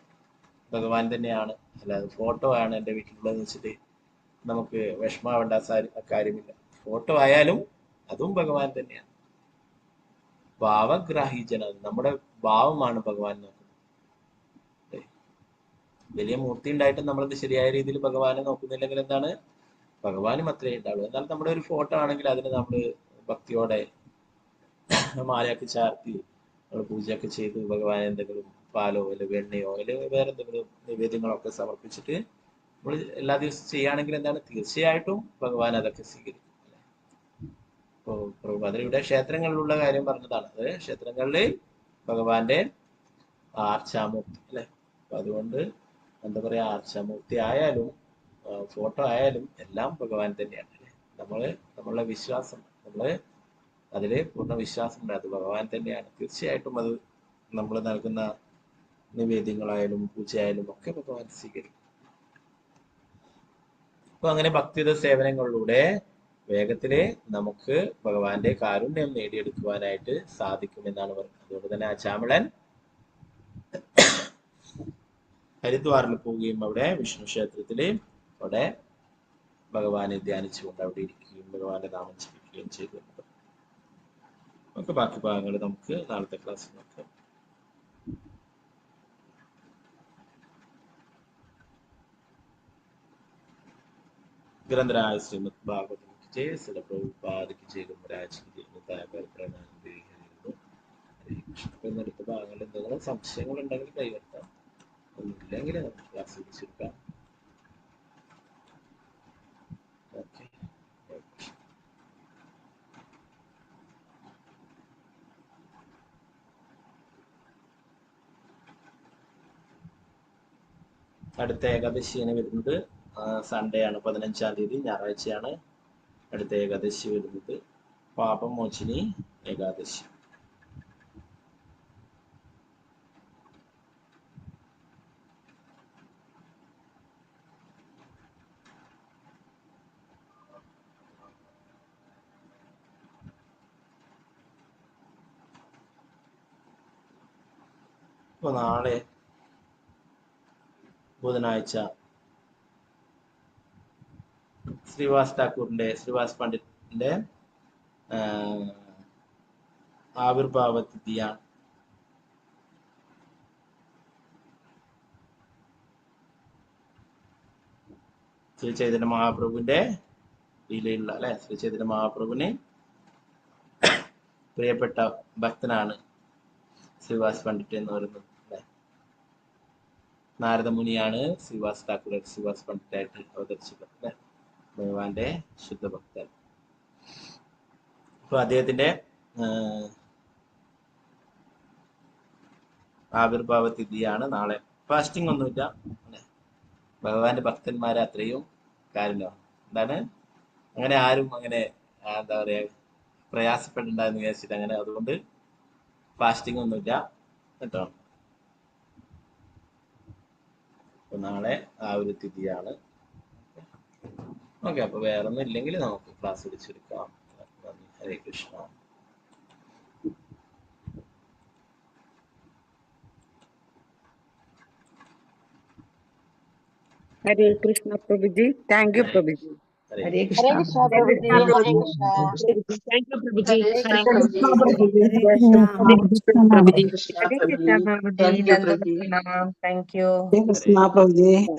ഭഗവാൻ തന്നെയാണ്. അല്ലാതെ ഫോട്ടോ ആണ് എൻ്റെ വീട്ടിലുള്ളതെന്ന് വെച്ചിട്ട് നമുക്ക് വിഷമാവേണ്ട കാര്യമില്ല. ഫോട്ടോ ആയാലും അതും ഭഗവാൻ തന്നെയാണ്. ഭാവഗ്രാഹീജന, നമ്മുടെ ഭാവമാണ് ഭഗവാൻ നോക്കുന്നത്. വലിയ മൂർത്തി ഉണ്ടായിട്ടും നമ്മളത് ശരിയായ രീതിയിൽ ഭഗവാനെ നോക്കുന്നില്ലെങ്കിൽ എന്താണ്, ഭഗവാനും അത്രേ ഉണ്ടാവുള്ളൂ. എന്നാൽ നമ്മുടെ ഒരു ഫോട്ടോ ആണെങ്കിൽ അതിന് നമ്മൾ ഭക്തിയോടെ മാലയൊക്കെ ചാർത്തി നമ്മൾ പൂജയൊക്കെ ചെയ്ത് ഭഗവാൻ എന്തെങ്കിലും പാലോ അല്ലെങ്കിൽ വെണ്ണയോ അല്ലെങ്കിൽ വേറെ എന്തെങ്കിലും നിവേദ്യങ്ങളൊക്കെ സമർപ്പിച്ചിട്ട് നമ്മൾ എല്ലാ ദിവസവും ചെയ്യുകയാണെങ്കിൽ എന്താണ്, തീർച്ചയായിട്ടും ഭഗവാൻ അതൊക്കെ സ്വീകരിക്കും. ഇപ്പോൾ അതിലൂടെ ക്ഷേത്രങ്ങളിലുള്ള കാര്യം പറഞ്ഞതാണ്. അത് ക്ഷേത്രങ്ങളിൽ ഭഗവാന്റെ ആർച്ചാമൂർത്തി അല്ലെ. അപ്പൊ അതുകൊണ്ട് എന്താ പറയാ, ആർച്ചാമൂർത്തി ആയാലും ഫോട്ടോ ആയാലും എല്ലാം ഭഗവാൻ തന്നെയാണ് അല്ലെ. നമ്മളുടെ വിശ്വാസം, അതില് പൂർണ്ണ വിശ്വാസമുണ്ട്, അത് ഭഗവാൻ തന്നെയാണ്. തീർച്ചയായിട്ടും അത് നമ്മൾ നൽകുന്ന നിവേദ്യങ്ങളായാലും പൂജയായാലും ഒക്കെ ഭഗവാൻ സ്വീകരിക്കും. അപ്പൊ അങ്ങനെ ഭക്തിയുത സേവനങ്ങളിലൂടെ വേഗത്തില് നമുക്ക് ഭഗവാന്റെ കാരുണ്യം നേടിയെടുക്കുവാനായിട്ട് സാധിക്കുമെന്നാണ് പറയുന്നത്. അതുകൊണ്ട് തന്നെ അച്ചാമിളൻ ഹരിദ്വാറിൽ പോവുകയും അവിടെ വിഷ്ണു ക്ഷേത്രത്തില് അവിടെ ഭഗവാനെ ധ്യാനിച്ചുകൊണ്ട് അവിടെ ഇരിക്കുകയും ഭഗവാന്റെ നാമം ജപിക്കുകയും ചെയ്തു. നമുക്ക് ബാക്കി ഭാഗങ്ങൾ നമുക്ക് നാളത്തെ ക്ലാസ്സിൽ നോക്കാം. ഗ്രന്ഥരായ ശ്രീമദ് ഭാഗവതം ജയ ശ്രീ പ്രഭുപാദ് ജയ ഗുരുരാജ് അടുത്ത ഭാഗങ്ങളിൽ എന്തെങ്കിലും സംശയങ്ങൾ ഉണ്ടെങ്കിൽ കൈവരുത്താം, ഒന്നുമില്ലെങ്കിൽ നമുക്ക് ക്ലാസ് തിരിച്ചെടുക്കാം. ഓക്കെ, അടുത്ത ഏകാദശിയാണ് വരുന്നത്. സൺഡേ ആണ്, 15-ാം തീയതി ഞായറാഴ്ചയാണ് അടുത്ത ഏകാദശി വരുന്നത്. പാപമോചിനി ഏകാദശി. ഇപ്പൊ നാളെ ബുധനാഴ്ച ശ്രീവാസ് പണ്ഡിറ്റിന്റെ ആവിർഭാവ തിഥിയാണ്. ശ്രീ ചൈതന്യ മഹാപ്രഭുവിന്റെ ലീലയിലുള്ള അല്ലെ, ശ്രീ ചൈതന്യ മഹാപ്രഭുവിന് പ്രിയപ്പെട്ട ഭക്തനാണ് ശ്രീവാസ് പണ്ഡിറ്റ് എന്ന് പറയുന്നത് അല്ലെ. നാരദമുനിയാണ് ശ്രീവാസ് പണ്ഡിറ്റായിട്ട് അവതരിച്ചത് അല്ലെ, ഭഗവാന്റെ ശുദ്ധഭക്തൻ. അപ്പൊ അദ്ദേഹത്തിന്റെ ആവിർഭാവ തിഥിയാണ് നാളെ. ഫാസ്റ്റിംഗ് ഒന്നുമില്ല അല്ലെ, ഭഗവാന്റെ ഭക്തന്മാരെ അത്രയും കാര്യമില്ല. എന്താണ് അങ്ങനെ ആരും അങ്ങനെ എന്താ പറയാ പ്രയാസപ്പെട്ടുണ്ടായെന്ന് വിചാരിച്ചിട്ട് അങ്ങനെ, അതുകൊണ്ട് ഫാസ്റ്റിംഗ് ഒന്നുമില്ല കേട്ടോ. അപ്പൊ നാളെ ആ ഒരു തിഥിയാണ്. ഓക്കെ, അപ്പൊ വേറെ ഒന്നും ഇല്ലെങ്കിൽ നമുക്ക് ക്ലാസ് വിളിച്ചെടുക്കാം. നന്ദി. Hare Krishna. Hare Krishna Prabhuji. Thank you Prabhuji. Hare Krishna. Prabhuji. Hare Krishna. Thank you Prabhuji. Hare Krishna Prabhuji. Hare Krishna Prabhuji. Hare Krishna Prabhuji. Thank you. Thank you. Thank you.